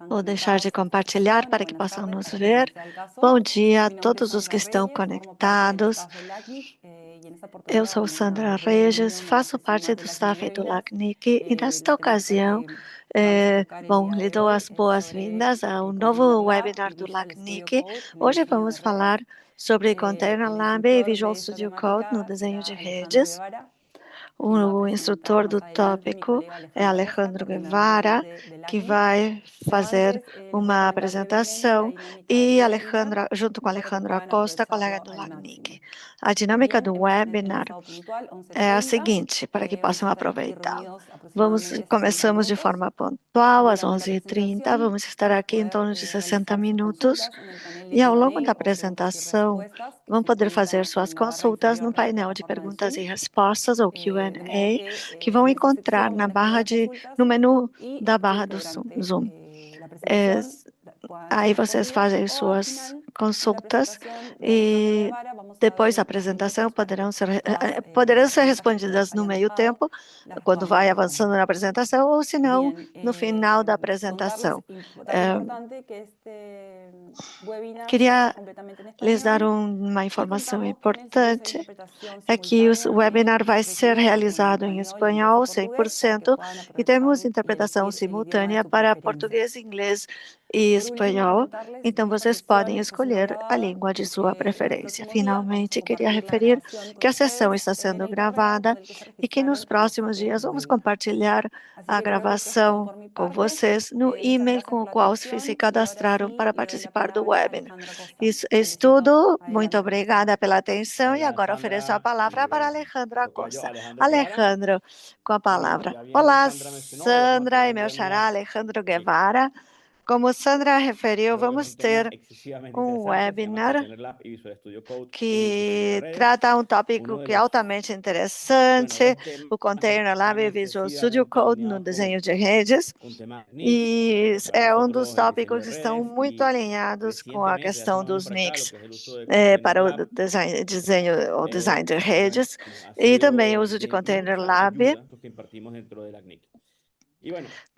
Vou deixar de compartilhar para que possam nos ver. Bom dia a todos os que estão conectados. Eu sou Sandra Regis, faço parte do staff do LACNIC e nesta ocasião, lhe dou as boas-vindas ao novo webinar do LACNIC. Hoje vamos falar sobre Container Lab e Visual Studio Code no desenho de redes. O instrutor do tópico é Alejandro Guevara, que vai fazer uma apresentação, e junto com Alejandro Acosta, colega do LACNIC. A dinâmica do webinar é a seguinte, para que possam aproveitá-lo. Começamos de forma pontual, às 11h30, vamos estar aqui em torno de 60 minutos, e ao longo da apresentação, vão poder fazer suas consultas no painel de perguntas e respostas, ou Q&A, que vão encontrar no menu da barra do Zoom. Aí vocês fazem suas consultas e depois da apresentação poderão ser respondidas no meio tempo, quando vai avançando na apresentação, ou se não, no final da apresentação. Queria lhes dar uma informação importante, é que o webinar vai ser realizado em espanhol 100% e temos interpretação simultânea para português, inglês e espanhol, então vocês podem escolher a língua de sua preferência. Finalmente, queria referir que a sessão está sendo gravada e que nos próximos dias vamos compartilhar a gravação com vocês no e-mail com o qual se cadastraram para participar do webinar. Isso é tudo. Muito obrigada pela atenção e agora ofereço a palavra para Alejandro Acosta. Alejandro, com a palavra. Olá, Sandra e meu xará Alejandro Guevara. Como Sandra referiu, vamos ter um webinar que trata um tópico que é altamente interessante, o Container Lab e Visual Studio Code no desenho de redes, e é um dos tópicos que estão muito alinhados com a questão dos NICs para o design de redes, e também o uso de Container Lab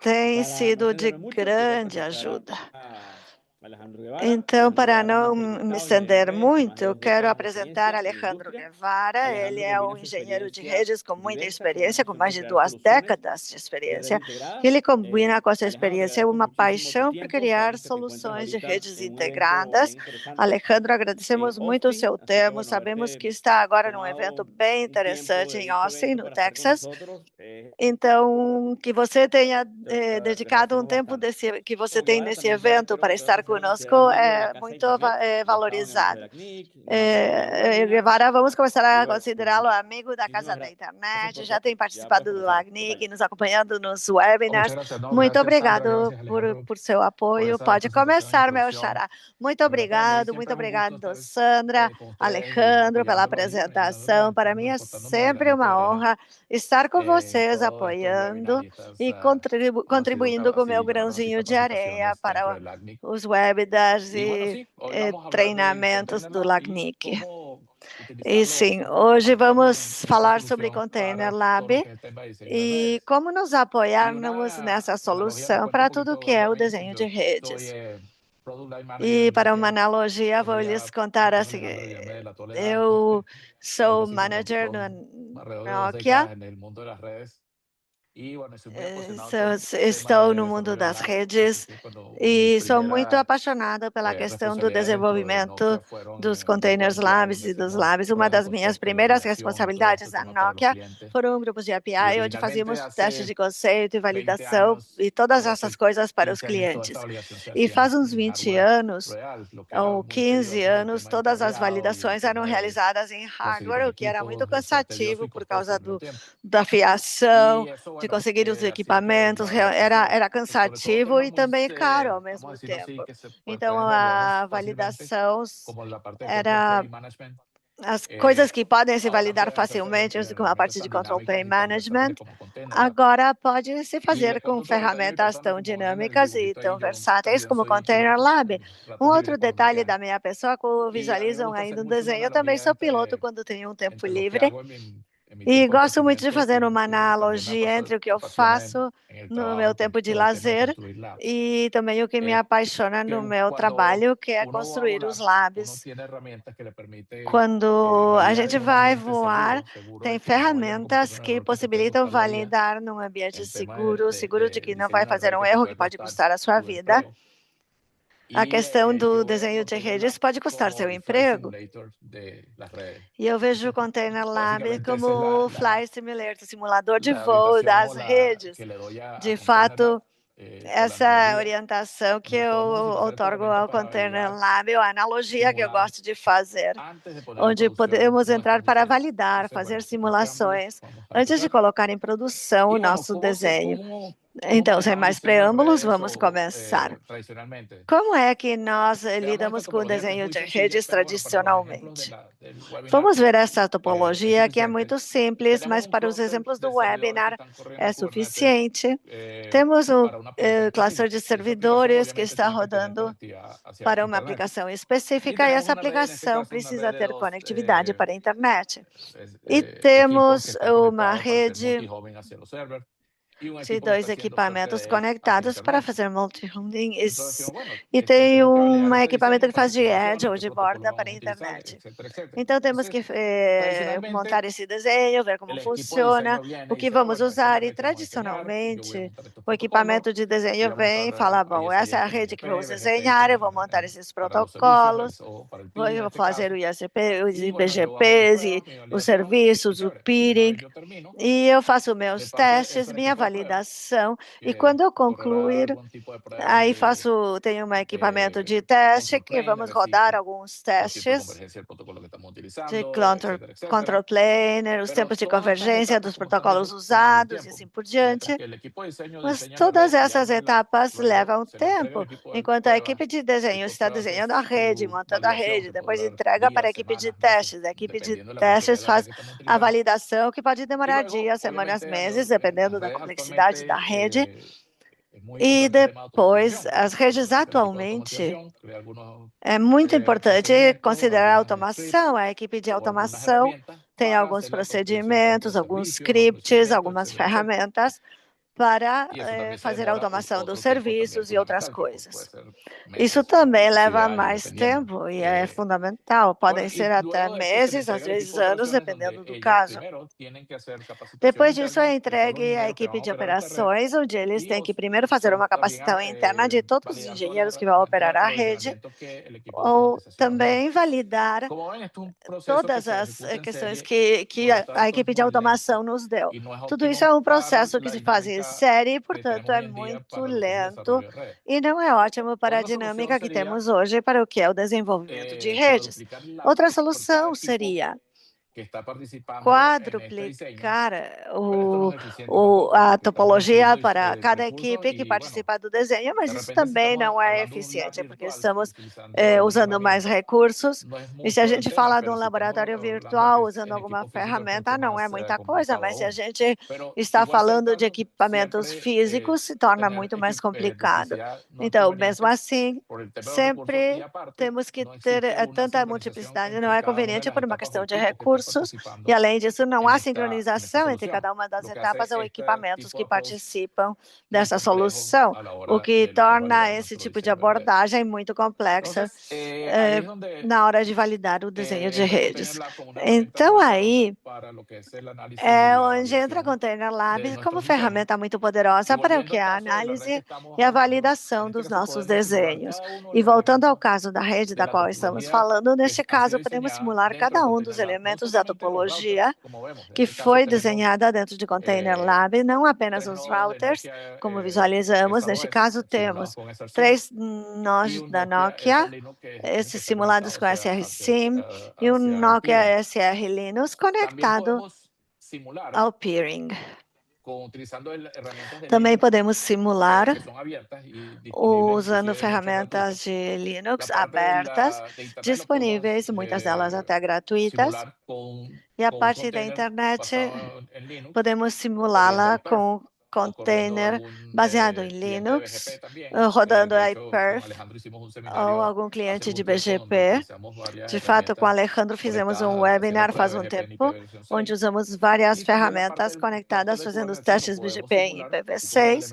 tem sido de grande ajuda. Então, para não me estender muito, eu quero apresentar Alejandro Guevara. Ele é um engenheiro de redes com muita experiência, com mais de 2 décadas de experiência. Ele combina com essa experiência uma paixão por criar soluções de redes integradas. Alejandro, agradecemos muito o seu tempo. Sabemos que está agora num evento bem interessante em Austin, no Texas. Então, que você tenha dedicado um tempo que você tem nesse evento para estar conosco é muito valorizado. Guevara, vamos começar a considerá-lo amigo da Casa da Internet, já tem participado do LACNIC, nos acompanhando nos webinars. Muchas gracias, no, Muito gracias, obrigado gracias, Alejandro, por seu apoio. esta Pode presentación e começar, meu introducción. xará. Muito De verdad, para mí siempre obrigado, es un gusto estar Sandra, con ustedes y Alejandro, pela apoyándolos y apresentação. ayudándolos, Para mim é aportando mi sempre granito de uma arena honra estar com en vocês, todos estos apoiando webinars y e han sido, contribuindo com o meu grabadas y grãozinho de areia capacitaciones dentro para del LACNIC. os webinars Y bueno, e sí, hoy vamos a hablar del treinamentos Container do Lab y LACNIC. cómo E utilizarlo, sim, cómo hoje aplicarlo vamos en esta falar sobre solución Container para todo lo Lab que es el tema de diseño de e redes. como nos Y apoiarmos una nessa analogía, les solução cuento un para tudo que poquito é algo o de mí, pues desenho yo de soy redes. Product Line Manager E en para uma Nokia. analogia, Eso vou lhes ya, contar yo assim, Alejandro llamé de la Toledad, eu algo sou así como manager no alrededor de 2 décadas Nokia. en el mundo de las redes. Y bueno, estoy muy apasionado por el tema Estou de no mundo desarrollo de das apps. redes Inclusive cuando mi e sou muito primera apaixonada pela questão do responsabilidades dentro de desenvolvimento Nokia fueron dos un grupo de containers API labs donde e dos hacemos labs. Uma pruebas das por minhas software y primeiras validación y todo responsabilidades este na tema para los Nokia clientes. foram grupos de Y API, onde originalmente fazíamos testes hace de conceito e 20 validação años, e todas o essas hace coisas para os 15 años, toda esta clientes. validación se E hacía faz uns en 20 hardware anos real, lo que era ou muy 15 tedioso, el anos, tema del todas as cableado y el validações eram tema de realizadas em conseguir los hardware, o que era muito equipos, eso tedioso cansativo y por costoso causa al mismo tiempo. da Y fiação, eso, de bueno, conseguir os hacía que equipamentos, la validación fuera, era sobre todo cansativo temas e muy, também caro ao vamos a mesmo decirlo así, tempo. que se Então, pueden verlos a fácilmente, validação como la parte de control era play management. as coisas que podem se Ahora validar pueden hacerse facilmente, como a parte herramientas de tan Control Play dinámicas y tan Management, versátiles como Container Lab. agora pode se Y fazer les com cuento otro detalle de mi ferramentas persona, tão como ven en el dinâmicas e dibujito ahí, tão yo versáteis también como soy Container piloto Lab. en Um ratos outro libres cuando me detalhe quedan. da minha pessoa, como Y a mí me visualizam gusta aí hacer no mucho una desenho, eu também analogía sou piloto entre, quando tenho um tempo entre lo que livre. hago en E tiempo de gosto muito de crecimiento fazer uma y también me analogia entre o que eu apasiona faço en el no meu trabajo, que tempo es de todo el tema de lazer construir labs. e também o que me Es apaixona no que meu cuando trabalho, que é uno va a construir os volar, uno labs. tiene herramientas que le permite Quando a validar gente en un vai ambiente voar, seguro, seguro tem de que no vaya a cometer ferramentas un que error que se puede possibilitam costar la vida. validar num ambiente El tema seguro, seguro de de que não vai diseño de fazer red um que te erro que puede pode costar custar a sua tu vida. empleo. A Y questão do yo desenho de Container redes Lab pode custar como seu el Flight emprego. Simulator de las redes. E eu vejo o Container Lab Básicamente esa es como o Flight Simulator, simulador de la voo orientación das o la redes. que le doy a De Container Lab fato, o la essa analogía. orientação que Nos eu podemos utilizar esta outorgo herramienta ao para Container validar, Lab, ou a analogia que eu simular gosto de fazer, antes de poner en onde producción podemos entrar nuestros para diseños. validar, Entonces, fazer bueno, sin más preámbulos, simulações, vamos a antes de empezar. colocar em produção o Y bueno, nosso desenho. cómo Então, sem manejamos mais diseño de preâmbulos, redes vamos o começar. tradicionalmente? Como é que nós Veamos esta lidamos com o topología que es desenho muy de sencilla, redes pero bueno, para los ejemplos tradicionalmente? del webinar Vamos ver essa es topologia, que é suficiente. muito simples, Tenemos mas un para os clúster exemplos do de servidores que webinar están corriendo é en Kubernetes suficiente. Temos um para una aplicación cluster de específica. Y esa aplicación servidores que obviamente está tiene que tener rodando conectividad hacia para uma Internet. aplicação Y específica, e tenemos essa una red, en este aplicação caso una precisa red de ter dos conectividade para a internet. E equipos que temos están uma conectados para hacer rede multi-homing hacia los servers y un de equipo que está dois haciendo fuente equipamentos de edge hacia conectados para Internet. fazer multi-rooming Entonces decimos, bueno, e tem tenemos que validar um este equipamento diseño que para faz ver de si edge funciona, ou qué de protocolo borda para vamos a a utilizar, internet. etcétera, etcétera. Então temos que Entonces, tradicionalmente, montar esse desenho, ver como el equipo de funciona, diseño viene o y que dice, ah, vamos bueno, esta es la usar, e red que vamos a diseñar, yo voy a tradicionalmente montar estos o protocolos equipamento de y desenho vamos a vem e usar fala, bom, essa é a ISPs, rede que vou NFP, BGP desenhar, eu vou montar esses para los servicios protocolos, o para el peering en vou este fazer o caso. ISP, os Y bueno, yo hago mis IBGPs e pruebas, mi os validación y serviços, o chévere. Y una peering, vez yo termino, e eu faço le meus paso testes, eso al minha equipo de prueba, validação, e que quando eu correrá concluir, algún tipo de pruebas aí tenho um equipamento de de teste control que plane, de vamos ver si rodar alguns los tiempos de testes convergencia del protocolo que estamos de utilizando, etcétera, control etcétera. planner, os Pero tempos de todas estas convergência etapas, dos como están protocolos dicho, toman un usados e tiempo. assim por Mientras diante. que el equipo de diseño Mas diseña la red todas y essas arma el lab. etapas Luego levam se le entrega al tempo. equipo de Enquanto a prueba equipe de desenho estos está desenhando a rede, su montando a validación, rede, que puede depois durar entrega para a días, equipe de semanas, meses, testes. A equipe de dependiendo de la complejidad testes de la red faz que estamos a utilizando. validação, que pode Y demorar luego, dias, semanas, obviamente, meses, en las dependendo da redes complexidade da rede. actualmente es muy E importante el tema de depois, automatización. as redes Entonces, el equipo de atualmente automatización crea algunos é muito importante procedimientos, considerar a algunos scripts automação. A equipe de o algunas automação herramientas tem para alguns hacer la automatización tanto de procedimentos, alguns servicios o scripts, procedimientos, algumas etcétera, etcétera. ferramentas para Y eso también se fazer a demora automação dos otro tiempo también serviços e outras fundamental, que puede coisas. ser Isso meses, também inclusive leva años, mais dependiendo. tempo e é fundamental. Bueno, Podem ser y até luego de esto se le meses, às entrega al vezes equipo de anos, operaciones donde dependendo do ellos caso. primero tienen que hacer capacitación Depois disso, é interna de todos los entregue à ingenieros que van equipe a de operar esta red operações, onde eles y têm que primeiro fazer uma también capacitação interna de todos os validar engenheiros que vão operar los a rede, provisionamientos que el equipo de ou automatización tiene. também validar Como ven, esto es un proceso que todas se as ejecuta en questões serie que por lo a tanto es equipe de muy lento automação nos deu. y no es Tudo isso óptimo é um para processo que la se faz em dinámica série e, que portanto, tenemos é hoy en día muito para lo que es el lento desarrollo de redes. e não é ótimo para a Otra solución dinâmica que sería temos hoje para o que é o desenvolvimento de redes. cuadruplicar el lab Outra por cada solução equipo seria que está participando en este diseño, quadruplicar pero esto no es eficiente tampoco a porque estamos topologia invirtiendo para cada recursos equipe que y bueno, participa do desenho, mas de isso repente si também estamos não é hablando de un lab eficiente, porque virtual estamos utilizando alguna usando mais herramienta, recursos. no es E se a mucho el gente tema, fala de um pero si estamos laboratório hablando virtual que usando en alguma equipo físico es mucho ferramenta, não é más muita coisa, complicado mas se a aún. gente Pero está igual sea el falando de caso, equipamentos siempre físicos, se torna tener muito mais complicado. duplicidad no es Então, mesmo conveniente assim, por el tema de los recursos y sempre aparte temos que no ter existe una tanta sincronización multiplicidade, não entre é cada una de conveniente las por uma etapas o questão de equipos que están recursos, e participando além disso, não há en esta sincronização entre solución, cada uma das lo que hace etapas ou este equipamentos tipo de que approach participam muy dessa complejo solução, a la o hora que de lo que es torna validar esse nuestro tipo de diseño de red. abordagem muito complexa Entonces, ahí es donde na hora de validar o desenho de entra Container redes. Lab como una herramienta Então, poderosa aí para lo que es el análisis y é la onde entra validación Container de Lab como nuestros diseños. ferramenta muito Y poderosa para o volviendo que al é a caso de la red que análise estamos e a hablando, en validação este dos caso nossos podemos simular desenhos. cada uno de E los voltando ao elementos caso da rede de da la qual estamos topología falando, que neste ha sido caso podemos diseñada simular dentro de cada um Container dos Lab. No elementos da solamente los routers, topologia como vemos, en que este caso foi tenemos desenhada dentro de Container eh, Lab, não apenas tres os nodos de routers, Nokia como visualizamos. Neste S2S caso, simulados temos con SRSIM 3 y nós un da Nokia SR Nokia, Linux que tienen que esses estar simulados conectados com SR-SIM, e o hacia el Nokia peering. SR Linux También conectado podemos simular ao peering. utilizando herramientas de Também Linux podemos simular que son abiertas y disponibles usando inclusive de manera ferramentas gratuita. de Linux La parte de, abertas, de Internet lo podemos disponíveis, muitas delas até gratuitas, simular e a con un parte da container internet basado en Linux podemos corriendo simulá-la el perf. com container baseado em Linux, rodando iPerf ou algum cliente de BGP. De fato, com o Alejandro fizemos um webinar faz um tempo, onde usamos várias ferramentas conectadas, fazendo os testes BGP em IPv6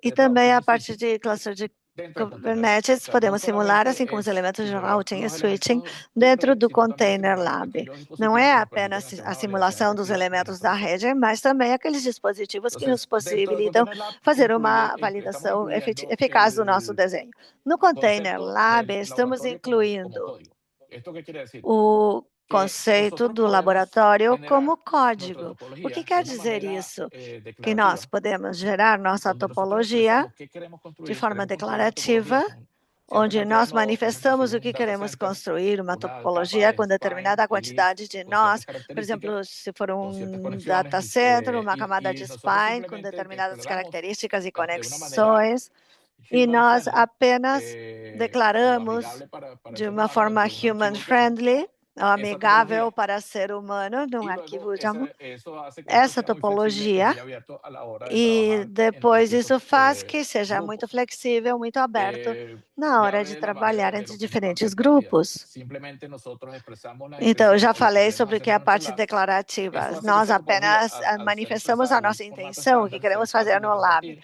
e também a parte de cluster de Kubernetes, podemos simular, assim como os elementos de routing e switching, dentro do Container Lab. Não é apenas a simulação dos elementos da rede, mas também aqueles dispositivos que nos possibilitam Container Lab fazer uma incluye, validação estamos incluyendo eficaz do nosso desenho. No Container concepto Lab, del estamos laboratorio como incluindo código. ¿Esto qué quiere decir? o Que conceito nosotros do podemos laboratório como generar nuestra código. O que topología de quer una dizer manera isso? Que nós declarativa, podemos gerar nossa donde nosotros topologia expresamos qué queremos de construir. forma Queremos construir una topología declarativa, con cierta onde cantidad de nós nodos. Por ejemplo, si manifestamos es o que un data queremos center, construir, uma una capa topologia com es spine determinada y leaf quantidade de con ciertas nós, por características, exemplo, se for con ciertas data conexiones, center, uma camada y de nosotros spine com simplemente determinadas declaramos características e de una manera conexões, e human nós friendly apenas o declaramos amigable para el de ser uma humano forma dentro de un human archivo YAML friendly, ou esa amigável topología. para ser humano, num Y luego arquivo YAML, eso hace que esto essa sea muy flexible y topologia. muy abierto a la hora de E trabajar entre depois distintos isso faz que seja muito grupos. flexível, muito aberto na Ya hora de hablé de la base trabalhar de entre lo que es la parte diferentes declarativa. grupos. Simplemente nosotros expresamos la Então, eu intención já o lo que falei queremos sobre o hacer que é en a nuestro parte lab. declarativa. Eso hace que Nós esa topología, apenas al ser manifestamos a expresada de un nossa formato intenção, o que estándar, sea queremos fazer fácil de no lab. compartir,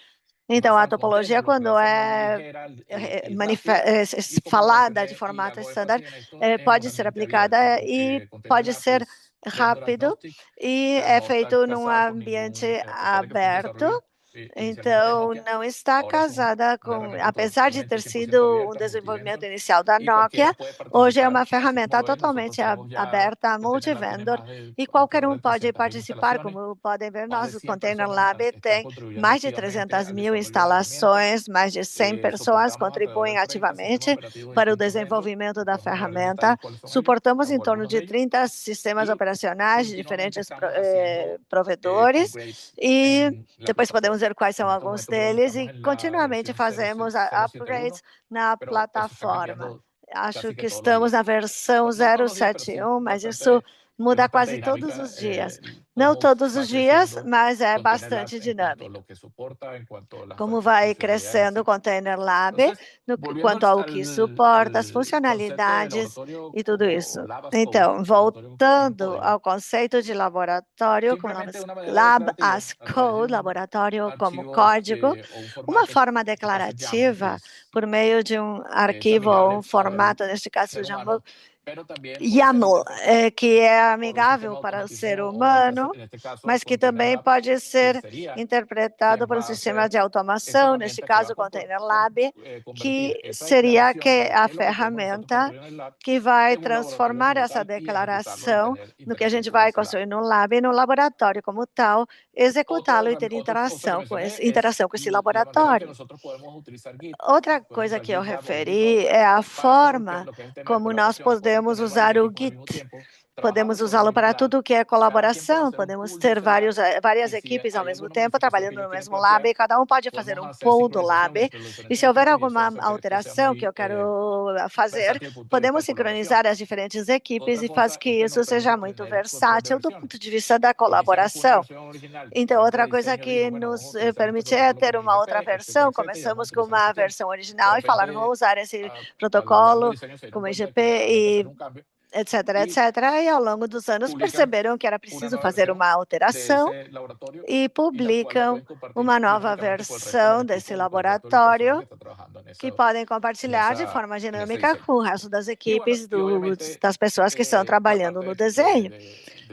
es Então, a basada en topologia, container, lo que quando la hace más é ligera y manife- rápida. é, Y como lo falada de mencioné y formato hago standard, énfasis en esto, es un pode ser ambiente abierto, aplicada e porque Container pode Lab ser es vendor rápido agnostic, e pero é no está feito num casado con ambiente ningún, a pesar de que fue un aberto. desarrollo inicialmente de Então, Nokia, não está ahora es casada una com, herramienta apesar de totalmente ter 100% sido um abierta, desenvolvimento multivendor, inicial da y cualquiera Nokia, puede hoje é participar, uma así como ferramenta lo ven, nosotros totalmente tenemos ya, aberta, Container Lab tiene multivendor, más de e qualquer alrededor um de pode 300.000 participar. instalaciones, Como podem ver, más de nosso 100 Container personas Lab están tem contribuyendo mais de activamente 300 al mil desarrollo de la herramienta. instalações, mais de 100 pessoas Soportamos alrededor contribuem de 30 sistemas ativamente operativos para o distintos dentro. desenvolvimento da Podemos hablar en detalle ferramenta. cuáles son ellos Suportamos em o torno algunos de de ellos. 30 sistemas Y operacionais de continuamente diferentes estamos haciendo provedores upgrades e en la depois podemos plataforma. ver quais são En estos alguns momentos creo que deles estamos e en la continuamente versión fazemos 071, upgrades na pero eso está plataforma. cambiando Acho casi que que todos los estamos días. na versão No todos los días, pero 071, mas isso es muda bastante quase todos dinámica os dias. Não cómo todos va os dias, creciendo mas é Container Lab bastante en cuanto a dinâmico. lo que soporta, en cuanto a las Como vai funcionalidades, crescendo o etc. Container Lab, Entonces, no volviendo quanto ao que suporta, as al concepto de funcionalidades laboratorio e tudo como isso. Lab as Code, Então, laboratorio en voltando código, ao conceito de laboratório como simplemente de una manera Lab declarativa as a través de Code, un laboratório como archivo código, o un uma formato, forma en este caso YAML, declarativa, por meio de um es arquivo ou um amigable para el formato, neste caso ser YAML, humano, pero también puede ser YAML, interpretado que é por un amigável sistema para o ser automatizado o humano, en este caso mas que Container também Lab, pode quien ser sería interpretado quien por um va a sistema ser de esa automação, neste herramienta que va a caso Container Lab, convertir que esa seria declaración que de a qué es lo que queremos nosotros ferramenta construir en el lab que vai en un laboratorio transformar como essa tal y ejecutarlo y declaração tener no que a interacción gente con vai ese lab. construir no lab e no laboratório como tal, executá-lo e ter Otra cosa que mencioné es interação com esse la manera en que laboratório. nosotros podemos utilizar Git. Outra Podemos coisa usar que eu GitLab o GitHub referi é a para todo forma lo que es el tema de como nós colaboración. Podemos podemos tener varios usar o equipos al mismo Git. tiempo Podemos trabajando sobre el usá-lo mismo para lab. tudo o que é Cada quien puede colaboração, hacer un podemos pull de ter ese lab várias y si equipes ao hay mesmo alguna tempo modificación que trabalhando ellos no quieren mesmo lab plantear, e cada um pode fazer podemos um hacer pull do sincronización lab. entre los E diferentes se houver equipos y eso alguma hace que esto sea alteração que muy eu quero fazer, versátil desde el punto de vista podemos de colaboración. sincronizar as diferentes equipes Otra e faz cosa que es que isso nos seja permite muito tener control de versátil do ponto versiones. de vista da Iniciamos con una colaboração. versión original. La Então, gente de outra coisa diseño que dijo, bueno, vamos a nos utilizar este permite é protocolo ter con uma outra IGP, etcétera, versão. etcétera, y vamos a Começamos com utilizar ese uma tema. versão De original e falaram, vamos repente, usar esse al largo del protocolo diseño se dieron como cuenta IGP que había que hacer e un cambio etc, y etc. E ao longo dos anos publican perceberam que era una preciso nueva fazer versión uma de alteração ese laboratorio e y la cual la publicam pueden compartir uma nova dinámicamente con el resto de los versão desse equipos y con el resto del personal que laboratório está trabajando que podem en compartilhar de forma en ese dinâmica diseño. com o resto das Y bueno, equipes, y obviamente das pessoas que estão la trabalhando no parte desenho.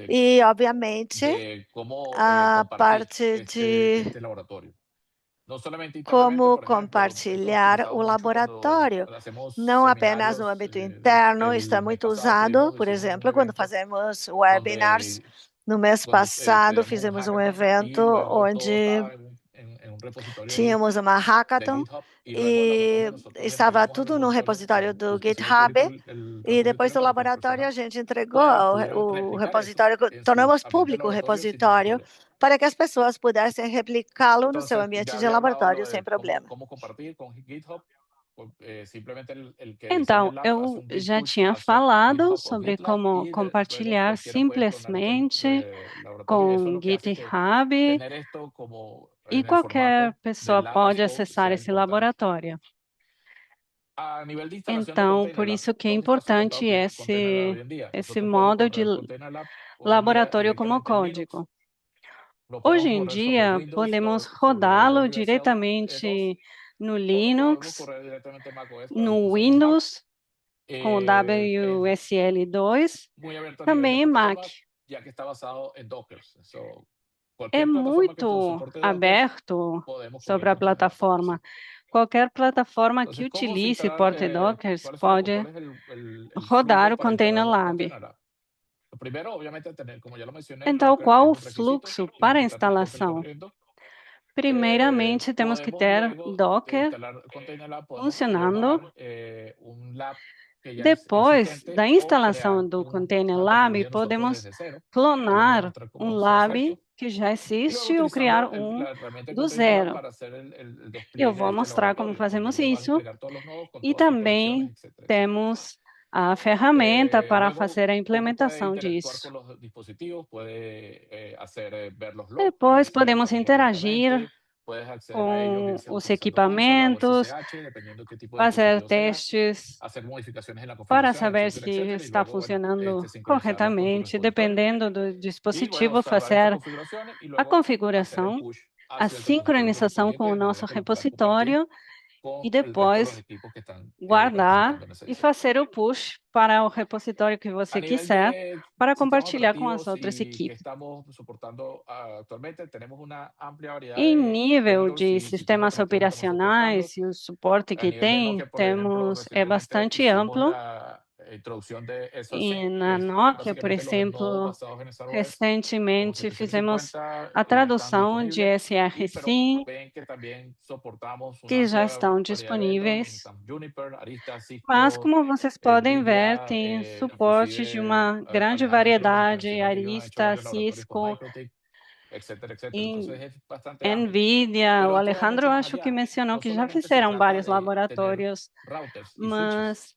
E, obviamente, de cómo a compartir parte de este laboratorio. No solamente internamente, como por ejemplo, esto es compartilhar utilizado o mucho cuando laboratório, hacemos não apenas no seminarios. âmbito interno, isso é El mes muito pasado usado, por hicimos un exemplo, quando evento fazemos webinars. donde, No mês passado, teníamos un fizemos um hackathon evento y luego todo onde estaba en un repositorio tínhamos uma de hackathon GitHub y luego en la e oportunidad nosotros estava entregamos al tudo no repositorio, repositório do pusimos público GitHub. el E depois repositorio do para que las laboratório, a personas gente entregou pudieran o replicar eso repositório, en su tornamos ambiente de público o laboratorio sin ningún repositório problema. para que as pessoas pudessem replicá-lo no seu Entonces, ambiente ya de había hablado laboratório lo sem de problema. cómo compartir con GitHub. Simplemente el que diseña Então, el lab hace eu un git já push tinha hacia falado GitHub o sobre GitLab como y luego compartilhar cualquiera puede clonar este simplesmente laboratorio y eso es com lo que hace que GitHub. tener esto como e en el qualquer formato de pessoa pode labs o acessar sea esse importante. laboratório. A nivel de instalación de Então, Container por Lab, isso que é ¿dónde está soportado importante Container Lab esse, hoy en día? esse Nosotros podemos modo de correr Container Lab hoy en día laboratório como directamente en Linux, código. lo Hoje podemos em correr sobre dia, Windows, podemos sobre rodá-lo WSL 2, diretamente no o lo podemos Linux, correr directamente en macOS para los que no usamos Mac. Windows, com o Es WSL2, muy abierto a nivel de também em Mac. plataforma, ya que está basado en Docker. So, É cualquier plataforma que muito soporte Docker, aberto podemos correr sobre a Container Lab. plataforma. Qualquer plataforma que Entonces, ¿cómo se utilize instalar? porte Docker ¿Cuál pode es el rodar flujo o para Container instalar Lab. Container Lab? Lo primero, obviamente, tener, como ya lo mencioné, Então, Docker es qual o un requisito. fluxo Tiene para que a estar Docker instalação? corriendo. Primeiramente, temos que Podemos ter luego de Docker instalar Container Lab, podemos funcionando. llamar un lab que ya es Depois existente da o instalação crear do Container una Lab, topología nosotros podemos desde cero. Ya les voy a clonar mostrar um cómo se hace lab esto. que já Y luego existe ou criar utilizando um la herramienta de do Container Lab zero. para hacer el Eu despliegue de vou este mostrar como laboratorio, donde fazemos ellos van a isso. desplegar todos los nodos con E todas sus também conexiones, etcétera, etcétera. temos a ferramenta para Luego, fazer a uno puede implementação interactuar disso. con los dispositivos, puede ver los logs, Depois analizarlos podemos también interagir directamente, puedes acceder a ellos bien com sea os utilizando Ansible o equipamentos, SSH, dependiendo qué tipo de fazer dispositivo sea, testes hacer modificaciones en la para configuración, saber etcétera, se etcétera, y está luego, bueno, funcionando sincronizarlas con tu corretamente, repositorio. dependendo do Y bueno, dispositivo, salvar estas fazer configuraciones y a luego hacer el configuração, push a hacia el repositorio sincronização com correspondiente o de nosso manera que lo puedan compartir repositório e con el resto de los depois equipos que están guardar participando en esa e diseño. fazer o push para o repositório que A você nivel quiser de para sistemas compartilhar com as operativos outras y que equipes. estamos soportando actualmente, tenemos una amplia variedad Em de nível vendors de y sistemas sistemas operativos que estamos soportando. operacionais e o suporte A que nivel de tem, Nokia, por ejemplo, é recientemente bastante hicimos amplo. la introducción de E SRC, que na es Nokia, por básicamente los nodos exemplo, basados en SROS con recentemente fizemos 750 a ya están tradução de disponibles. Pero SRSIM, ven que también soportamos una que já amplia estão variedad de vendors, donde disponíveis. están Juniper, Arista, Mas, Cisco, como vocês podem ver, NVIDIA, tem suporte de inclusive uma grande Alejandro que variedade, mencionó que ellos han hecho Arista, varios laboratorios con Cisco, MikroTik, etcétera, etcétera. e Entonces es bastante amplio. NVIDIA. O Pero esto va Alejandro mucho más acho que allá. mencionou No que já solamente se fizeram trata vários de tener laboratórios, routers y switches, mas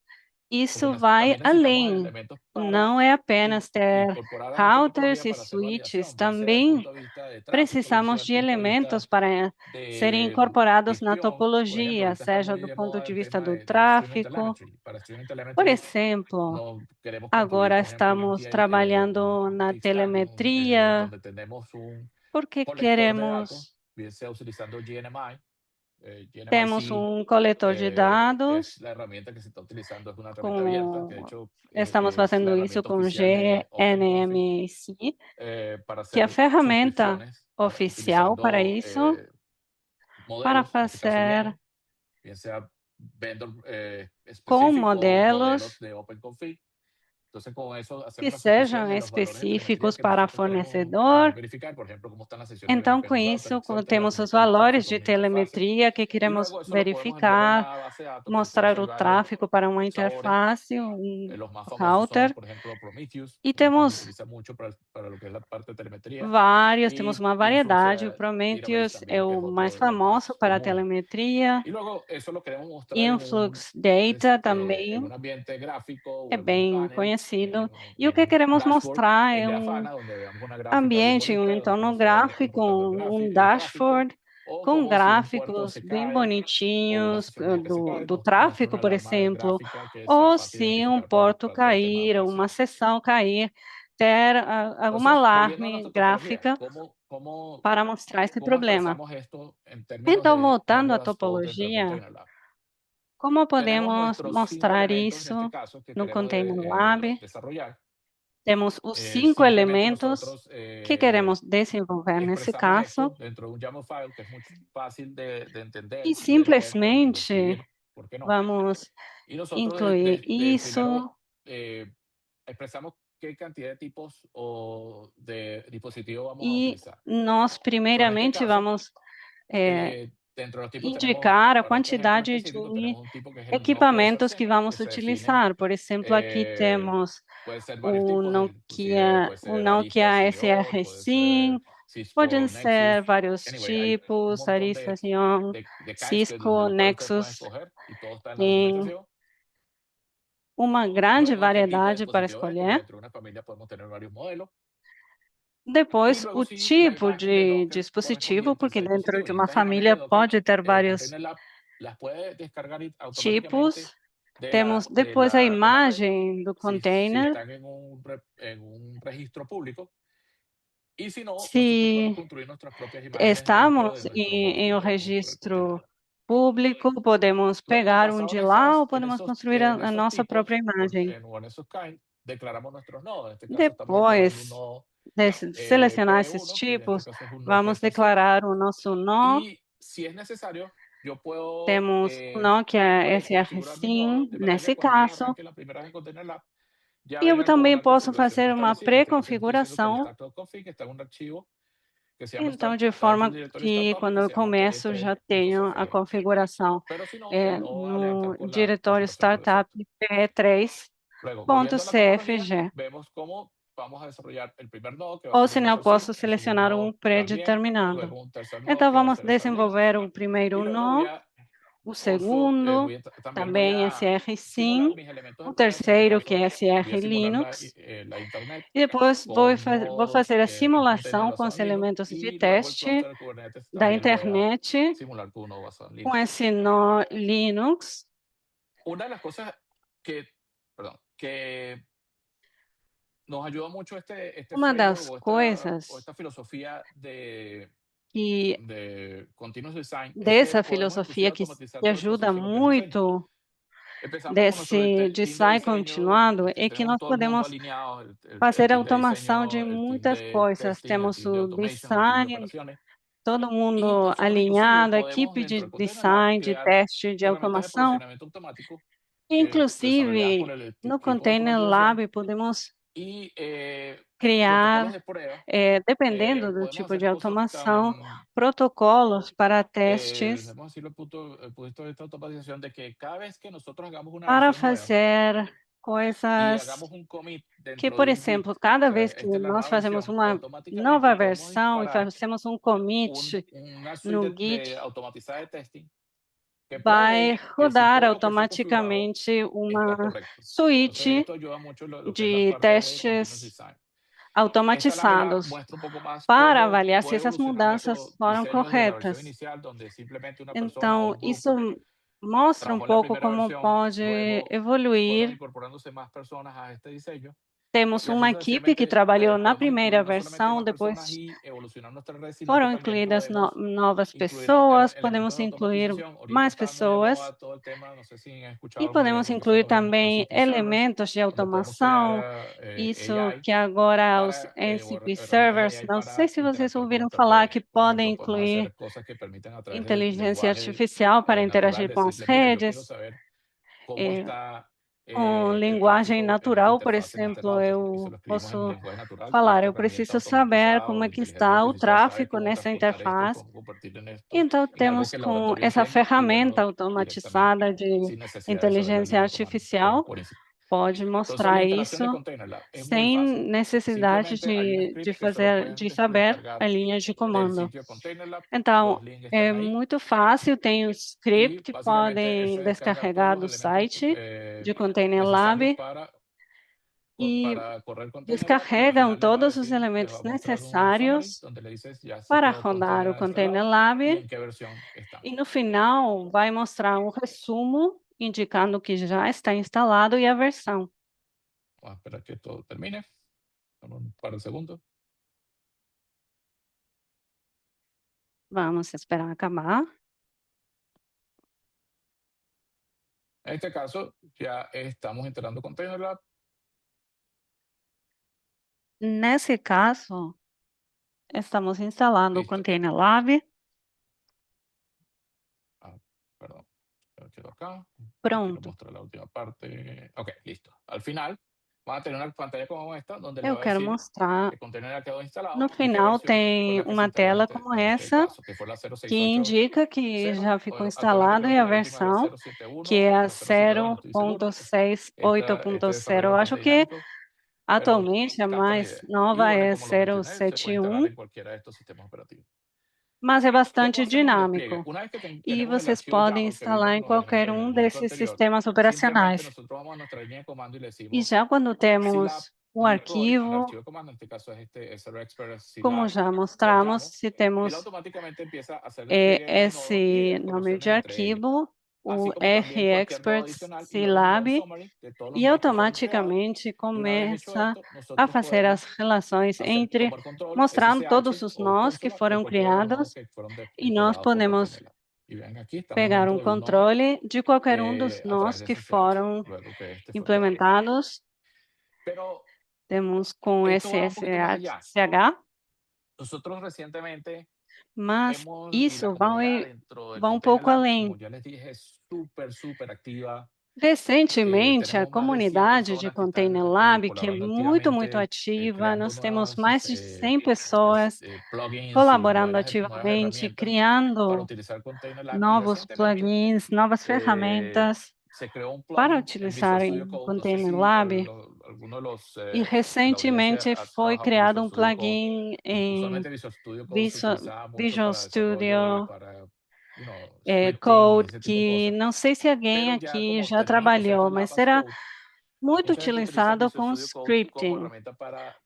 porque isso vai también necesitamos além. elementos para Não é apenas ter incorporar a esta routers topología e para hacer switches, validación, bien sea desde el também punto de vista de tráfico, bien sea precisamos desde el de punto de elementos vista para serem de incorporados na gestión. Por ejemplo, topologia, ahorita está seja muy do de ponto moda de el vista tema do de streaming tráfego. telemetry. Para streaming Por telemetry exemplo, no queremos construir, agora por ejemplo, un estamos trabalhando na TSCAN, telemetria, donde tenemos un porque colector de datos, queremos, bien sea utilizando GNMI. temos GNMIC um coletor de es dados, la herramienta que se está utilizando, es una herramienta abierta, que de com, hecho estamos es la fazendo isso herramienta com oficial de OpenConfig GNMC, para que é a hacer ferramenta suscripciones oficial para utilizando isso, para modelos, en este caso fazer YAML, bien sea vendor com específico o modelos modelos de OpenConfig. Entonces, con eso que hacemos la sejam suscripción de los valores de telemetría específicos que para nosotros queremos fornecedor. verificar, por ejemplo, cómo están las sesiones de Então, BGP com en un router, isso, etcétera, temos cómo os está el valores tráfico de en una interfase. telemetria que Y queremos luego eso lo podemos enviar a verificar, una base de datos que puede mostrar ser o varios tráfego para uma sabores. interface, um Los más famosos son, router. por ejemplo, Prometheus, E uno que se temos utiliza mucho para lo que es la parte de telemetría. vários, temos Y uma Influx variedade. O Database Prometheus é también, que es o otro mais de los famoso más para comunes. telemetria. Y luego eso lo queremos mostrar Influx Data en também un ambiente gráfico é o en un bem panel, conhecido. E o en que un queremos dashboard mostrar en é Grafana, donde veamos una gráfica bien ambiente, um bonita, donde entorno cómo se va gráfico, comportando um el tráfico, dashboard o com como si un puerto gráficos se bem cae o una bonitinhos sesión de BGP se cae, do nos muestra tráfego, una por alarma exemplo, gráfica que sea ou fácil de se um identificar porto para todo el tema de cair, ou uma operaciones. sessão cair, ter algum Entonces, volviendo a alarme nuestra topología, gráfica para mostrar esse cómo problema. expresamos esto en términos Então, de voltando à Lambda Spoke dentro de topologia, Container Lab? como Tenemos podemos nuestros 5 mostrar elementos, en este isso caso, que no queremos Container Lab? desarrollar. Temos os 5 Simplemente elementos nosotros que queremos desenvolver nesse expresamos caso esto dentro de un YAML file que es muy fácil de e entender y de leer y de simplesmente escribir, ¿por qué no? vamos Y nosotros incluir primero isso. expresamos qué cantidad de tipos o de dispositivo vamos a E utilizar. nós, So, en este primeiramente, caso, vamos dentro de los tipos tenemos, indicar a para este ejemplo en quantidade específico, de tenemos un tipo que es el Nokia equipamentos que SRC, que vamos se define, utilizar. Por exemplo, aqui temos puede ser varios o tipos, inclusive puede ser Arista Nokia CD2, puede SR-Sim, ser Cisco podem Nexus. ser vários Anyway, hay un tipos, montón Arista, Xeon, de kinds de Cisco, los cuales ustedes pueden Nexus, escoger y todo está en la tem documentación. uma grande Luego, ¿qué tipo de variedade para dispositivo es? Porque escolher. dentro de una familia podemos tener varios modelos. Depois, o luego sí, la tipo imagen de de Docker dispositivo, correspondiente a porque ese dentro dispositivo. de Y uma estas imágenes família de Docker, pode ter vários Container Lab las puede descargar automáticamente tipos. Temos depois a de la red imagem do si container. están en un registro público. Y si no, nosotros podemos Se construir nuestras propias imágenes dentro de estamos nuestro em hosting um que vamos a correr Container registro Lab. público, podemos Luego, pegar um basado de lá ou en podemos construir a esos nossa própria tipos imagem. o en esos kind, declaramos nuestros nodos. En este caso estamos declarando un Depois nodo de selecionar esses P1, que en este tipos, caso es un nodo que vamos está así. declarar o nosso nó. Y si es necesario, yo puedo Temos um nó que é preconfigurar mis nodos SRSIM, de manera que nesse cuando ellos caso. arranquen la primera vez en Container Lab, ya E eu vengan con também una posso configuración fazer uma preestablecida. En este caso, yo estoy diciendo que el pré-configuração. start.config está en un archivo que se llama Então, de está dentro del forma directorio que startup quando que eu se llama começo já tenho a PE3.cfg. configuração Pero si no, el nodo va a levantar no con la diretório configuración por startup defecto. Luego, volviendo a la topología, PE3.cfg. vemos cómo vamos a desarrollar el primer nodo, que va a Ou ser se un não, eu nodo SIM, posso el segundo selecionar um nodo también, pré-determinado. luego un tercer nodo Então, que va a vamos ser Star Linux, desenvolver o y primeiro luego nó, o segundo, también voy também a simular SRSIM, mis elementos o de prueba. En este terceiro, que caso, é voy a SR simular Linux, la internet e depois con vou nodos fazer a en containers simulação com basados os en Linux, elementos de y luego el teste clúster de Kubernetes da también lo voy a internet simular con un nodo basado en com Linux. esse nó Linux. Una de las cosas que nos ayuda mucho este Uma framework das o coisas esta filosofía que de continuous design es que dessa podemos inclusive filosofia automatizar que todo el ajuda proceso de lo que es diseño. muito Empezamos con nuestro desse team de design diseño, continuado é que tenemos nós todo el mundo podemos alineado, el fazer team de automação de diseño, el team muitas de coisas. testing, el Temos team de o automation, el team de design, operaciones. todo Y mundo nosotros inclusive alinhado, podemos equipe de dentro de Container Lab design, de crear teste, de herramientas de automação. porcionamiento automático desarrolladas por Inclusive, el no equipo de Container automatización Lab, podemos y protocolos criar, de prueba. dependendo do Podemos tipo de hacer cosas automação, tan, protocolos para testes, vamos a decirlo, el punto de vista de automatización, de que cada vez que nosotros hagamos una para versión nueva fazer y coisas hagamos un commit que, dentro por de un Git, exemplo, o cada sea, vez que esta es la nós nueva fazemos versión, uma nova automáticamente podemos versão e disparar fazemos um commit una no suite Git, de automatizada de testing que vai pruebe que si rodar todo lo que fue configurado automaticamente está uma correcto. Entonces, suite esto ayuda mucho lo que es la de parte de continuous testes design. Esta lámina automatizados muestra un poco más para cómo avaliar se puede essas evolucionar mudanças nuestro foram diseño desde la versión corretas. inicial, donde simplemente una persona o Então, un isso grupo mostra um trabajó en la pouco primera como versión, pode luego fueron evoluir. incorporándose más personas a este diseño Temos y así uma equipe que sucesivamente trabalhou na podemos incluir primeira no solamente versão, más personas depois y evolucionar nuestra red, sino que foram también incluídas podemos novas incluir pessoas, elementos podemos de incluir automatización. Ahorita mais está muy de pessoas moda todo el tema, no sé si han e escuchado podemos de incluir los também MCP servers, elementos de donde podemos crear automação. Isso AI que agora os para, NCP herramientas de servers, AI não sei para se vocês interactuar con ouviram nuestra falar red. que Por podem ejemplo, podemos incluir hacer cosas que permiten a través del inteligência lenguaje artificial para natural interagir com as decirle, mira, yo quiero redes. saber cómo eh, está com el linguagem tráfico en esta natural, por interfaz, en este exemplo, router, y se eu lo escribimos en posso lenguaje natural y falar, esta eu herramienta preciso saber automatizada como o é de que inteligencia está o artificial sabe tráfego cómo nessa transportar esto y interface. cómo convertirlo Então, en algo temos que el com laboratorio essa entienda y ferramenta verlo directamente, automatizada de sin necesidad de saber la inteligência lengua romana. artificial, Buenísimo. pode Entonces, la mostrar instalación de isso Container Lab es muy sem fácil. necessidade Simplemente hay un de script que solo fazer, puedes de saber descargar a linha de del comando. sitio Container Lab. Então, Los links están é ahí. muito fácil, tem o script Y que básicamente él podem se descarga todos descarregar los do elementos site de Container necesarios Lab e para correr Container Lab, y al descarregam final todos os les va elementos a mostrar un summary necessários donde le dices ya si para todo rodar o Container Container instalado y Lab en qué versión están. e no final vai mostrar um resumo indicando que já está instalado e a versão. Vamos a esperar que todo termine. Un par de segundos. Vamos esperar acabar. En este caso, ya estamos instalando Container Lab. Nesse caso, estamos instalando o Listo. Container Lab. Perdón, me quedo acá. Quiero Pronto. mostrar la última parte. Ok, listo. Al final, van a tener una pantalla como esta, donde les Eu va a quero decir mostrar. que el container ha quedado instalado No y qué final versión fue tem la que se uma instaló tela como en este essa, caso, que fue la que 068. indica que já ficou instalado e Actualmente creo a que la última era versão, que 071 é a o 072, no estoy seguro. Este desarrollo 0.68.0. es Acho bastante que dinámico, pero atualmente a captan la mais idea. Y nova bueno, y é como lo mencioné, se puede instalar 071, en cualquiera de estos sistemas operativos. mas é ¿Cómo bastante hacemos el despliegue? dinâmico. Una vez que E tenemos el vocês archivo podem YAML que instalar vimos em qualquer en el um ejemplo desses anterior, sistemas simplemente operacionais. nosotros vamos a nuestra línea de comando y le E decimos já quando Scilab temos o el arquivo, archivo de comando, en este caso es este SR Expert como CLab, já lo mostramos, llamo, se y él temos automáticamente empieza a hacer despliegue de los nodos y de esse las nome de conexiones entre ellos. arquivo, Así o como también cualquier nodo RExperts adicional, y luego nos da un CLab, summary de todos los e nodos que fueron creados. automaticamente Y una vez hecho começa esto, a nosotros fazer as podemos relações entre, tomar control mostrando todos SSH os o nós que consola de foram cualquiera de los nodos criados, que fueron e nós desplegados por podemos Container Lab. Y vean aquí, estamos pegar dentro um de un nodo controle de qualquer dos a través nós de que SSH, foram luego que este fue creado. implementados. Pero Temos com esto va un poquito más allá. SSH, Nosotros recientemente mas y la isso comunidad dentro del vai um Container pouco Lab, além. como ya les dije, es súper activa. Recentemente, a Tenemos más de 100 comunidade de personas que están Container Lab, que é colaborando muito activamente, ativa, creando nós temos nuevas mais de 100 pessoas plugins y colaborando nuevas ativamente, herramientas para criando utilizar Container Lab. Y novos recientemente plugins, novas eh, ferramentas se creó un para plugin en Visual utilizar Studio em Code. No sé Container si Lab. alguno de los E de la audiencia recentemente ha foi trabajado con criado Visual um Studio Code. plugin em Usualmente Visual Studio Code se utilizaba mucho Visual para desarrollo y Studio para scripting y Code, esse tipo de que cosas. não sei se alguém Pero ya aqui como já tenemos lo que se llama trabalhou, mas Lavas será Code, muito mucha gente utiliza utilizado Visual com Studio Code como scripting. herramienta para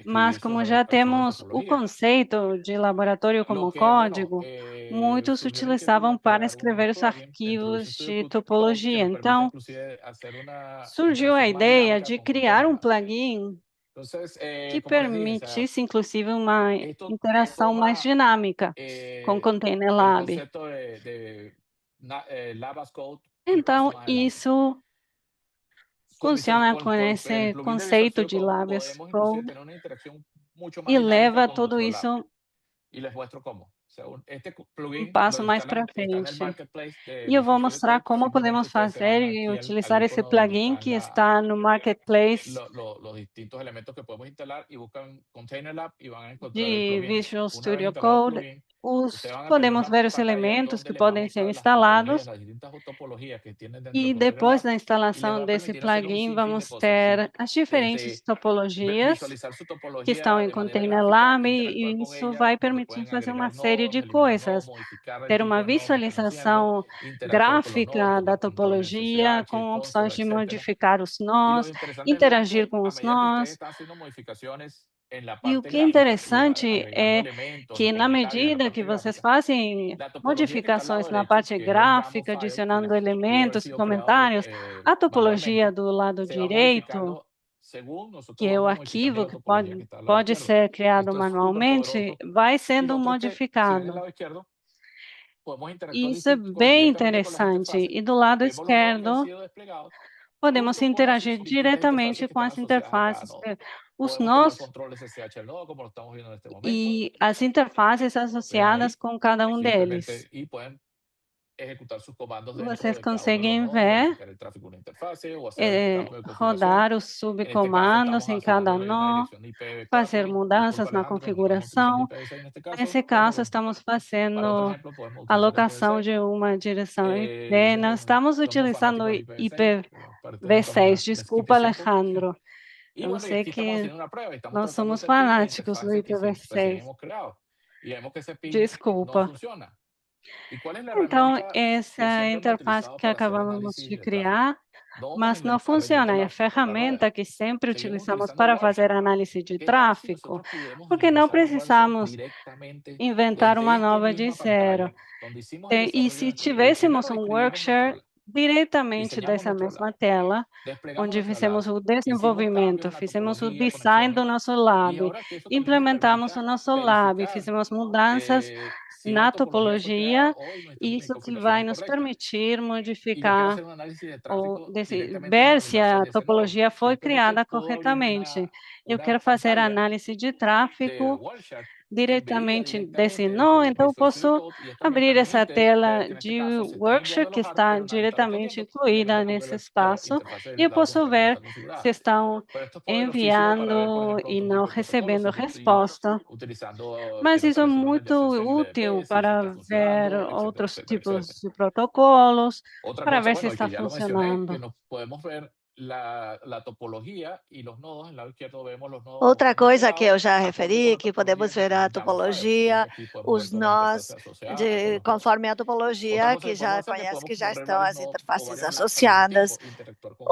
Mas escribir sus como já archivos de temos o topología. conceito de laboratório Lo como que, bueno, código, muitos surgió la inquietud utilizavam de para crear un escrever os plugin dentro de Visual arquivos Studio de Code que topologia. nos permita Então, inclusive hacer una surgiu a interacción más ideia dinámica de con criar Container um Lab. plugin Entonces, que como les dije, o sea, permitisse, inclusive, uma esto interação mais toma dinâmica com Container el Lab. concepto de Lab as Code y paso Então, más adelante. isso funciona com Con el esse plugin de Visual conceito Studio de Code Lab as podemos inclusive Code tener una interacción mucho más e dinámica leva con tudo nuestro lab. isso Y les muestro cómo. O sea, este um plugin passo lo mais para instalan, está en el frente. marketplace de E eu vou Visual Studio mostrar Code. como Simplemente podemos ustedes se van fazer e aquí al utilizar esse icono donde plugin están que está no Marketplace los distintos elementos que podemos instalar y buscan Container Lab y van a encontrar el de plugin. Visual Una vez Studio instalado el Code. plugin, ustedes van a tener Podemos una ver os pantalla elementos donde que les va a podem ser mostrar las topologías, instalados las distintas topologías que tienen dentro e de Container depois Lab da y les instalação va a desse permitir hacer un plugin sinfín de vamos cosas, ¿sí? ter as diferentes Desde topologias visualizar su que estão topología em de manera Container gráfica, Lab interactuar e con isso ella, vai donde permitir pueden fazer uma agregar série nodos, de eliminar nodos, coisas. modificar el Ter tipo uma de nodos que están haciendo, visualização interactuar con los nodos, gráfica da tomar control en topologia, SSH, com opções console, de etcétera. modificar os Y lo nós, interesante es ver interagir que com a os medida que ustedes nós. están haciendo modificaciones en la E o parte que é gráfica y interessante agregando é elementos y que, na comentarios en la medida que parte vocês gráfica, fazem la topología que está al lado modificações na derecho, parte que es el YAML gráfica, file que adicionando les pudo haber elementos e sido creado comentários, a topologia manualmente, do lado se va direito, modificando según que nosotros é o vamos modificando arquivo la que topología que está al lado pode izquierdo. ser criado Esto es súper manualmente, poderoso. vai Y lo sendo otro es que si ven el modificado. lado izquierdo, podemos interactuar E isso é bem directamente con las interessante. interfaces. E do lado Vemos los nodos que han esquerdo, sido desplegados podemos junto con las interagir distintas interfaces diretamente que com están as asociadas a cada interfaces. nodo. Os Podemos tomar nós control SSH del nodo, como lo estamos viendo en este momento. e as interfaces Ven associadas ahí, com cada um deles. simplemente, y pueden ejecutar sus comandos dentro Vocês de cada uno de los conseguem nodos, ver verificar el tráfico de una interfase o hacer algún cambio de configuración. rodar os En este caso, subcomandos estamos em cada asignándole una nó, dirección de IPv4. fazer Disculpa, mudanças na Alejandro, no estamos utilizando configuração. IPv6 en este caso, Nesse pero caso, estamos para otro fazendo ejemplo podemos utilizar alocação IPv6. de uma direção Y IP. Nós somos, estamos somos utilizando fanáticos del IPv6. Para este ejemplo vamos IPv6. a skip Desculpa, ese ejemplo. Alejandro. Y Eu bueno, y sei aquí estamos que haciendo una prueba y estamos nós tratando somos ese pin en la fanáticos do interfase que recién IPv6. hemos creado. Y vemos que ese pin no Desculpa. funciona. ¿Y cuál es la Então, herramienta essa que siempre hemos interface utilizado que para hacer acabamos análisis de de tráfico? criar, No vamos mas não a reinventar funciona. É a la rueda. ferramenta que sempre Seguimos utilizamos utilizando para fazer Wireshark. análise de ¿Qué tal si tráfego, nosotros pudiéramos porque não utilizar Wireshark precisamos directamente inventar uma desde esta nova de misma zero. pantalla donde hicimos el E desarrollo se de tivéssemos primero escribimos nuestro workshare lab, diretamente diseñamos dessa nuestro lab, mesma tela, desplegamos onde nuestro lab, fizemos o hicimos cambios desenvolvimento, en la fizemos o topología, design do conexiones, nosso y lab, ahora que eso también nos implementamos o permita nosso lab, verificar fizemos mudanças si una na topología fue creada topologia, hoy, mi isso que configuración vai es nos correcta, permitir y yo quiero modificar hacer un análisis de ou tráfico directamente ver desde se la base a de ese nodo. topologia foi Simplemente criada puedo abrir corretamente. Eu una quero fazer pantalla análise de de tráfego Wireshark que vería diretamente desse directamente nó, dentro de então eu Visual Studio posso Code y esto me abrir essa permite ver tela que en este de caso se están enviando workshare que los hardware, está pero nadie está diretamente respondiendo, simplemente incluída porque nesse la espaço, interfaz e del eu lado posso contrario no ver está se configurada. estão Pero esto es poderosísimo para ver, por enviando ejemplo, e otro não tipo de protocolos. recebendo Si yo estoy resposta. utilizando, Mas quiero isso é seleccionar muito ya sea CLDP, útil si está para ver funcionando, etcétera, outros etcétera, tipos etcétera. de protocolos, Otra para cosa, ver se bueno, y está que ya lo mencioné, que funcionando. nos podemos ver la topología y los nodos. En el lado izquierdo vemos los nodos Outra que hemos coisa que creado, eu já acorde con referi, la que topología podemos que ver tiene a el YAML file. Entonces topologia, aquí podemos ver os todas las nós, interfaces asociadas a todos los nodos. conforme a Otra topologia, cosa que que podemos já hacer es que conhece, podemos que já correr estão varios as nodos o interfaces varios labs al mismo associadas, tiempo, interactuar con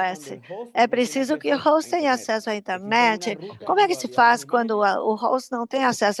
iOS. É preciso que o host tenha acesso à internet. Como é que se faz quando o host não tem acesso à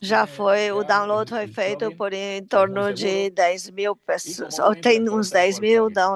Já foi, o queda download foi el feito plugin por em es muy torno de seguro. 10.000 ¿Y pessoas, cómo ou se tem uns interpreta 10.000 todo el plugin?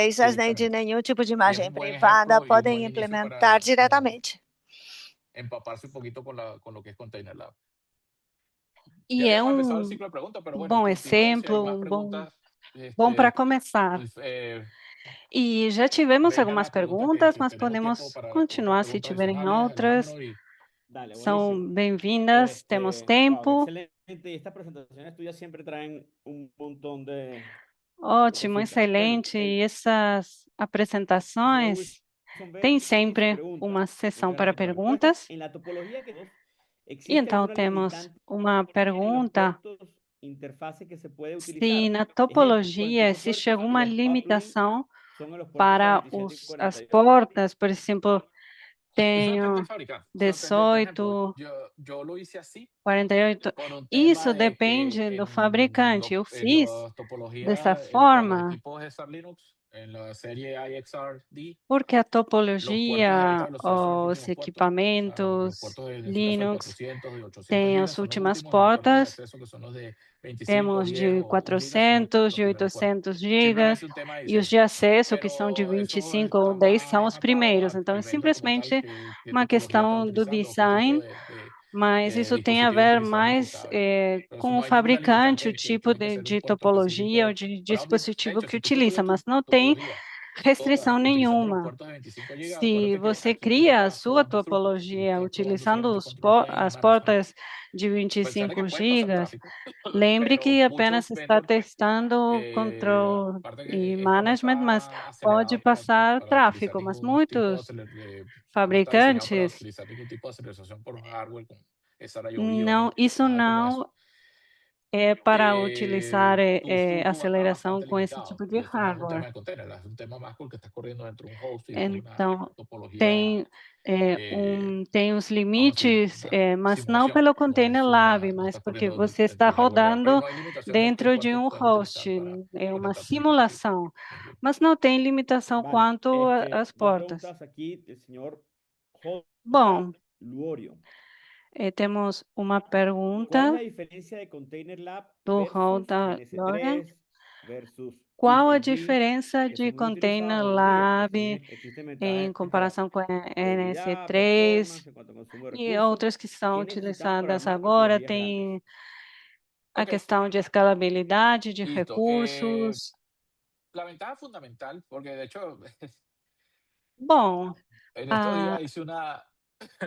empresas, Sí, nem de correcto. nenhum tipo de Y es imagem un buen privada ejemplo y un podem buen inicio implementar para como diretamente. empaparse un poquito con lo que es Container Lab. E Ya é hemos empezado el ciclo de preguntas, pero bueno, bom continuamos si hay exemplo, más preguntas. bom para Este, começar. pues, E já tivemos vengan algumas las preguntas que perguntas, mas tenemos tiempo podemos para otras continuar se preguntas tiverem adicionales, outras. animándonos y Dale, São buenísimo. bem-vindas, temos Wow, qué tempo. excelente. Y estas presentaciones tuyas siempre traen un montón Ótimo, Resulta, bueno, excelente. E essas señor apresentações Wilson B. têm tiene sus sempre preguntas. uma Muchas sessão gracias para por la respuesta. perguntas. En la topología que tenemos, E ¿existe então alguna temos limitante uma en los pergunta puertos interfase que se puede se utilizar? na Ejemplo, topologia en qué existe puertos alguma los uplink limitação son en los puertos para 47 y as 48. portas, por exemplo, Eso depende tenho del fabricante. Eso depende, por ejemplo, 18, yo lo hice así 48. por un Isso tema de que depende do fabricante. Eu en fiz las dessa topologías, para los forma equipos de SAR Linux, en la serie iXRD, porque a los puertos de alta topologia, velocidad son los os últimos puertos, o sea, los equipamentos puertos en este caso de Linux 400 y 800 têm gigas as son los últimas últimos, y los puertos de portas. acceso, que son los de 25, Temos 10 de o 1 giga, son los 400, de primeros puertos. 800 gigas, Simplemente un tema de e os diseño. de acesso, que são de Pero eso 25 ou está 10, são más os atado primeiros. Então, é al vendor como tal, simplesmente qué uma topología está questão do utilizando, qué tipo design, mas de isso tem a dispositivo ver utilizando por mais cada vez. Pero eso com o no hay ninguna fabricante, o limitante que tipo tiene que ser un de puerto topologia ou específico de para un NIC. De dispositivo hecho, que si tú construyes utiliza, tu mas não tem topología restrição toda utilizando los nenhuma. puertos de 25 gigas, Se acuérdate que você aquí tú no cria a estás sua probando throughput, tú topologia estás probando utilizando solamente control plane y as management. portas de A pesar de que 25 puede pasar gigas, tráfico, lembre pero que apenas muchos está vendors, testando control aparte e que está más management, mas pode acelerado passar para utilizar tráfego. Mas ningún tipo muitos no está diseñado para fabricantes utilizar ningún tipo de aceleración por hardware con SRIOV o não, isso nada como eso. não é para utilizar Tu throughput va a estar aceleração bastante com esse limitado. tipo de Y esto no es un tema hardware. de container, es un tema más porque estás corriendo dentro de un host y esto es una Então, topología, tem os vamos a decir, limites, una mas não simulación. pelo No Container es Lab, no mas estás porque corriendo você dentro está del hardware real, pero rodando no hay limitaciones que el dentro de puerto pueda host, utilizar para é uma conectar tu dispositivo. simulação, Ninguno. mas não tem limitação Vale, quanto às dos portas. preguntas aquí del señor J. Bom, Luorio. temos uma ¿Cuál es pergunta la diferencia de Container Lab do versus Roda Loren. NS3 versus Qual a IntelliJ, diferença que de son muy Container utilizados hoy en día? Pues Lab existen ventajas em comparação com a fiabilidad, NS3 performance, en cuanto a consumo de e recursos. outras que são ¿Qué necesitamos para utilizadas armar agora? topologías grandes? Tem a Ok, questão de escalabilidade de listo. recursos. La ventaja fundamental, porque de hecho, Bom, en estos días hice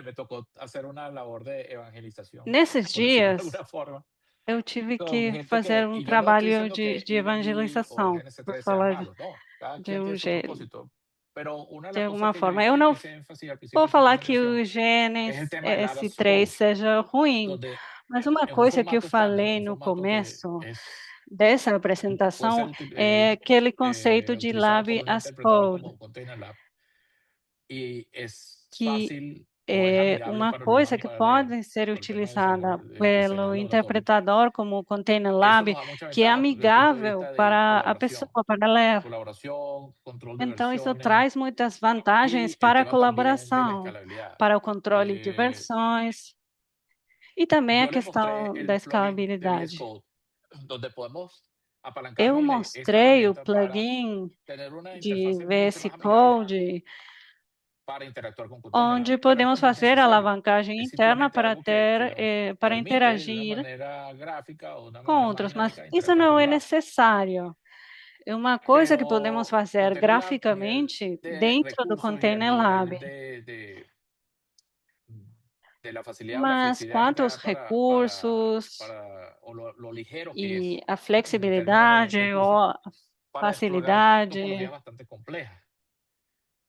me tocó hacer una labor de evangelización, nesses por decirlo de dias, alguna forma, eu tive con que gente fazer y yo no estoy trabalho diciendo que de IntelliJ o evangelização, por GNS3 sean falar malos, no, cada de quien tiene su propósito. Pero una de de las cosas alguma que yo forma. Eu não hice énfasis al vou principio de falar mi que o presentación es el tema del ADAS GNS3 Code, seja ruim, donde mas uma en un coisa que eu formato estándar, falei un no formato que começo dessa puede ser apresentação é aquele conceito de utilizado Lab comúnmente as interpretado Code, como Container Lab y es que fácil o es é amigable uma para el coisa humano que para leer, pode ser por el tema utilizada de pelo diseñarlo de una forma. interpretador como o Container Eso Lab, nos da mucha que é ventaja desde el punto de amigável vista de para a colaboración, pessoa, para ler. control de Então, isso versiones traz muitas vantagens y el para a tema también de la colaboração, escalabilidad. para o controle de versões e também a Yo le mostré questão da el plugin de VS escalabilidade. Code, donde podemos Eu apalancarnos de esta mostrei o herramienta para plugin tener una de interfase mucho VS más amigable Code, para interactuar con Container Lab. onde Pero podemos esto no es fazer a necesario. alavancagem Es interna simplemente para algo que nos para permite de una interagir manera gráfica o de una com manera más outros, mas dinámica isso interactuar não con é el app. necessário. É uma coisa que podemos Pero fazer Container Lab a nivel graficamente de dentro do recursos y a Container Lab. nivel de la facilidad o la Mas flexibilidad que te quanto aos da recursos o lo ligero que e es a en términos de flexibilidade recursos ou a para explorar topologías facilidade, bastante complejas.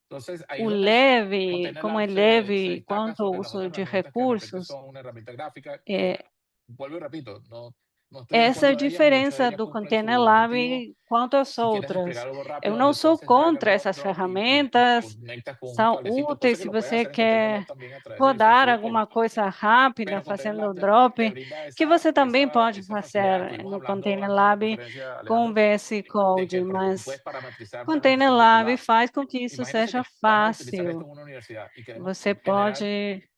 Entonces, ahí o es donde leve, Container como Lab é se leve destaca quanto ao sobre las uso otras de herramientas que de repente recursos, son una herramienta gráfica é, que, vuelvo y repito, no estoy en essa é a contra de ellas, muchas de diferença ellas do cumplen Container su Lab objetivo. quanto às Si quieres desplegar outras. algo Eu rápido não donde sou puedas drag and contra essas drop ferramentas, conectas con un são cablecito, cosa úteis que se lo puedes você hacer en Container Lab quer también a través de rodar dispositivo Code. alguma coisa rápida Pero Container fazendo Lab te drop, brinda que você também pode esa facilidad. fazer Estuvimos no hablando Container antes en la Lab conferencia, com Alejandro, VS de Code, que, por ejemplo, tú mas puedes parametrizar la Container ejecución de tu Lab app. faz com que isso Imagínense seja que vamos a utilizar esto fácil. en una universidad y queremos Você generar pode,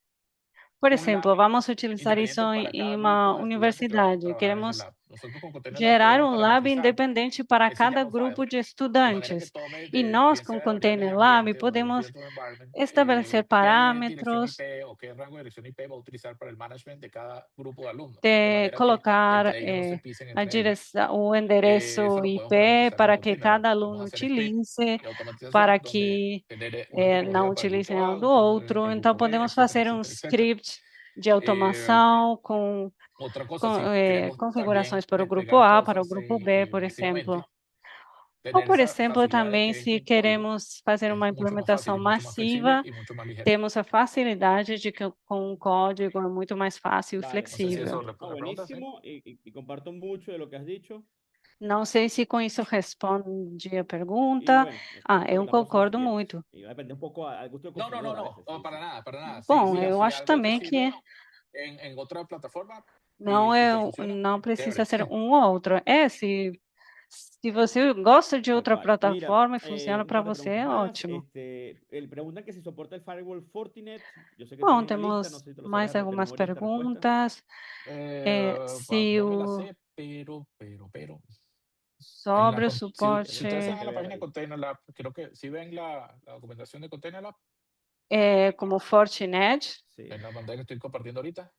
por un lab exemplo, vamos utilizar isso independiente para em cada uma grupo de estudiantes que va a universidade. trabajar en ese Queremos lab. Nosotros con Container Lab gerar podemos um lab parametrizar independente para ese cada YAML file grupo de de manera que estudantes. tome E nós, bien com sea de variables Container de Lab, ambiente o de podemos built environment, estabelecer qué dirección parâmetros, IP o qué rango de dirección IP va a utilizar para el management de cada grupo de alumnos, de manera que colocar entre ellos no se pisen a entre ellos. direção, o Eso endereço lo podemos IP parametrizar con para que Container Lab. cada Podemos aluno hacer script utilize, de para automatización donde que genere una não topología para el utilizem grupo A, um do otro outro. el Então, grupo B, podemos etcétera, fazer um etcétera, etcétera. script de automação com Otra cosa, si queremos también configurações para o grupo entregar A, cosas para o grupo B, por exemplo. masivamente, Ou, tener por esa exemplo, facilidad de também, que es se un código, queremos fazer uma es mucho más fácil implementação y mucho más flexible massiva, y mucho más ligero. temos a facilidade de que com o código é muito mais fácil e Vale, No sé si flexível. eso no, responde a la pregunta, ¿sí? buenísimo y comparto mucho de lo que has dicho. Não sei se com isso responde a Y pergunta. bueno, Ah, espero que eu ambos sean concordo clientes. muito. Y va a depender un poco al gusto del No, no, no, consumidor a no, veces. no, Sí, para sí. nada, para nada. Bom, Si, eu si acho algo te também que sirve en otra plataforma não y é, te funciona, não precisa ser chévere. um ou outro. Se você gosta de Tal outra cual. Mira, plataforma e funciona un para par de você, preguntas é más. ótimo. Preguntan que si soporta el firewall Fortinet. Yo sé que Bom, tienes una lista, no temos sé si te lo sabes mais de algumas memoria esta respuesta. perguntas. Se No me la o sé, pero. En la sobre o si suporte ustedes Hay van que a la ver página de ahí. Container Lab, creo que si ven la documentación de Container Lab, como Fortinet, Sí. en la pantalla que estoy compartiendo ahorita,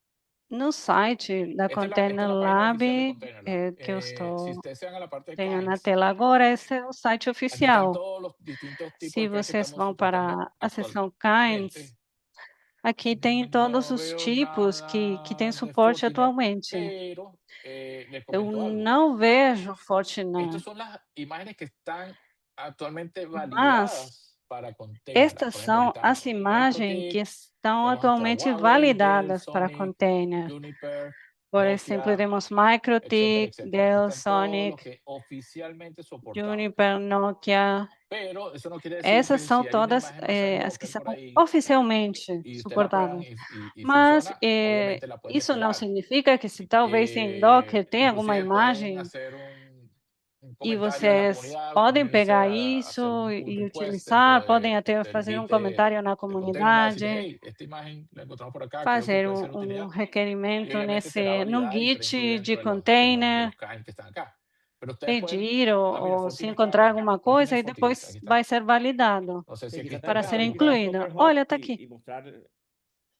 no site da esta es Container la página Lab, oficial de Container Lab. que eu Si ustedes se van a la parte de tenho na clients, tela agora, esse é o site aquí están oficial. todos los distintos tipos Se de clients que vocês estamos vão soportando para a seção Kinds, actualmente. aqui tem todos No os veo tipos que têm nada de suporte Fortinet, atualmente. pero les Eu comento algo. não vejo Estas Fortinet, son las imágenes que están actualmente mas validadas para Container Lab. estas Por ejemplo, aquí são está as imagens que MikroTik, estão tenemos hasta atualmente Huawei, Dell, validadas para Sony, container. Juniper, Por exemplo, Nokia, temos etcétera, MikroTik, etcétera. Aquí Dell, están todos los Sonic, que oficialmente soportamos. Juniper, Nokia. Pero eso no quiere decir Essas que são si hay una todas imagen basada en as que Docker são por ahí oficialmente y usted la prueban suportadas. y Mas funciona, obviamente la pueden isso não desplegar. significa que se talvez em Docker tenha alguma Inclusive pueden imagem hacer un e comentario en la vocês comunidad, podem ponerse pegar a hacer isso un e request dentro utilizar, podem até del fazer Git comentário na de Container Lab, decirle, comunidade, hey, esta imagen la encontramos por acá, creo que fazer puede ser de um utilidad. Y requerimento obviamente será no validada y será incluida Git de dentro de container, los clients que están acá. Pero ustedes pueden, pedir mira, ou se Fortinet encontrar Client, alguma coisa e Fortinet, depois aquí está. vai ser validado No sé si Sí, aquí quizás está para puedes ser el habilitar incluído. Docker Hub Olha, está aqui. y mostrar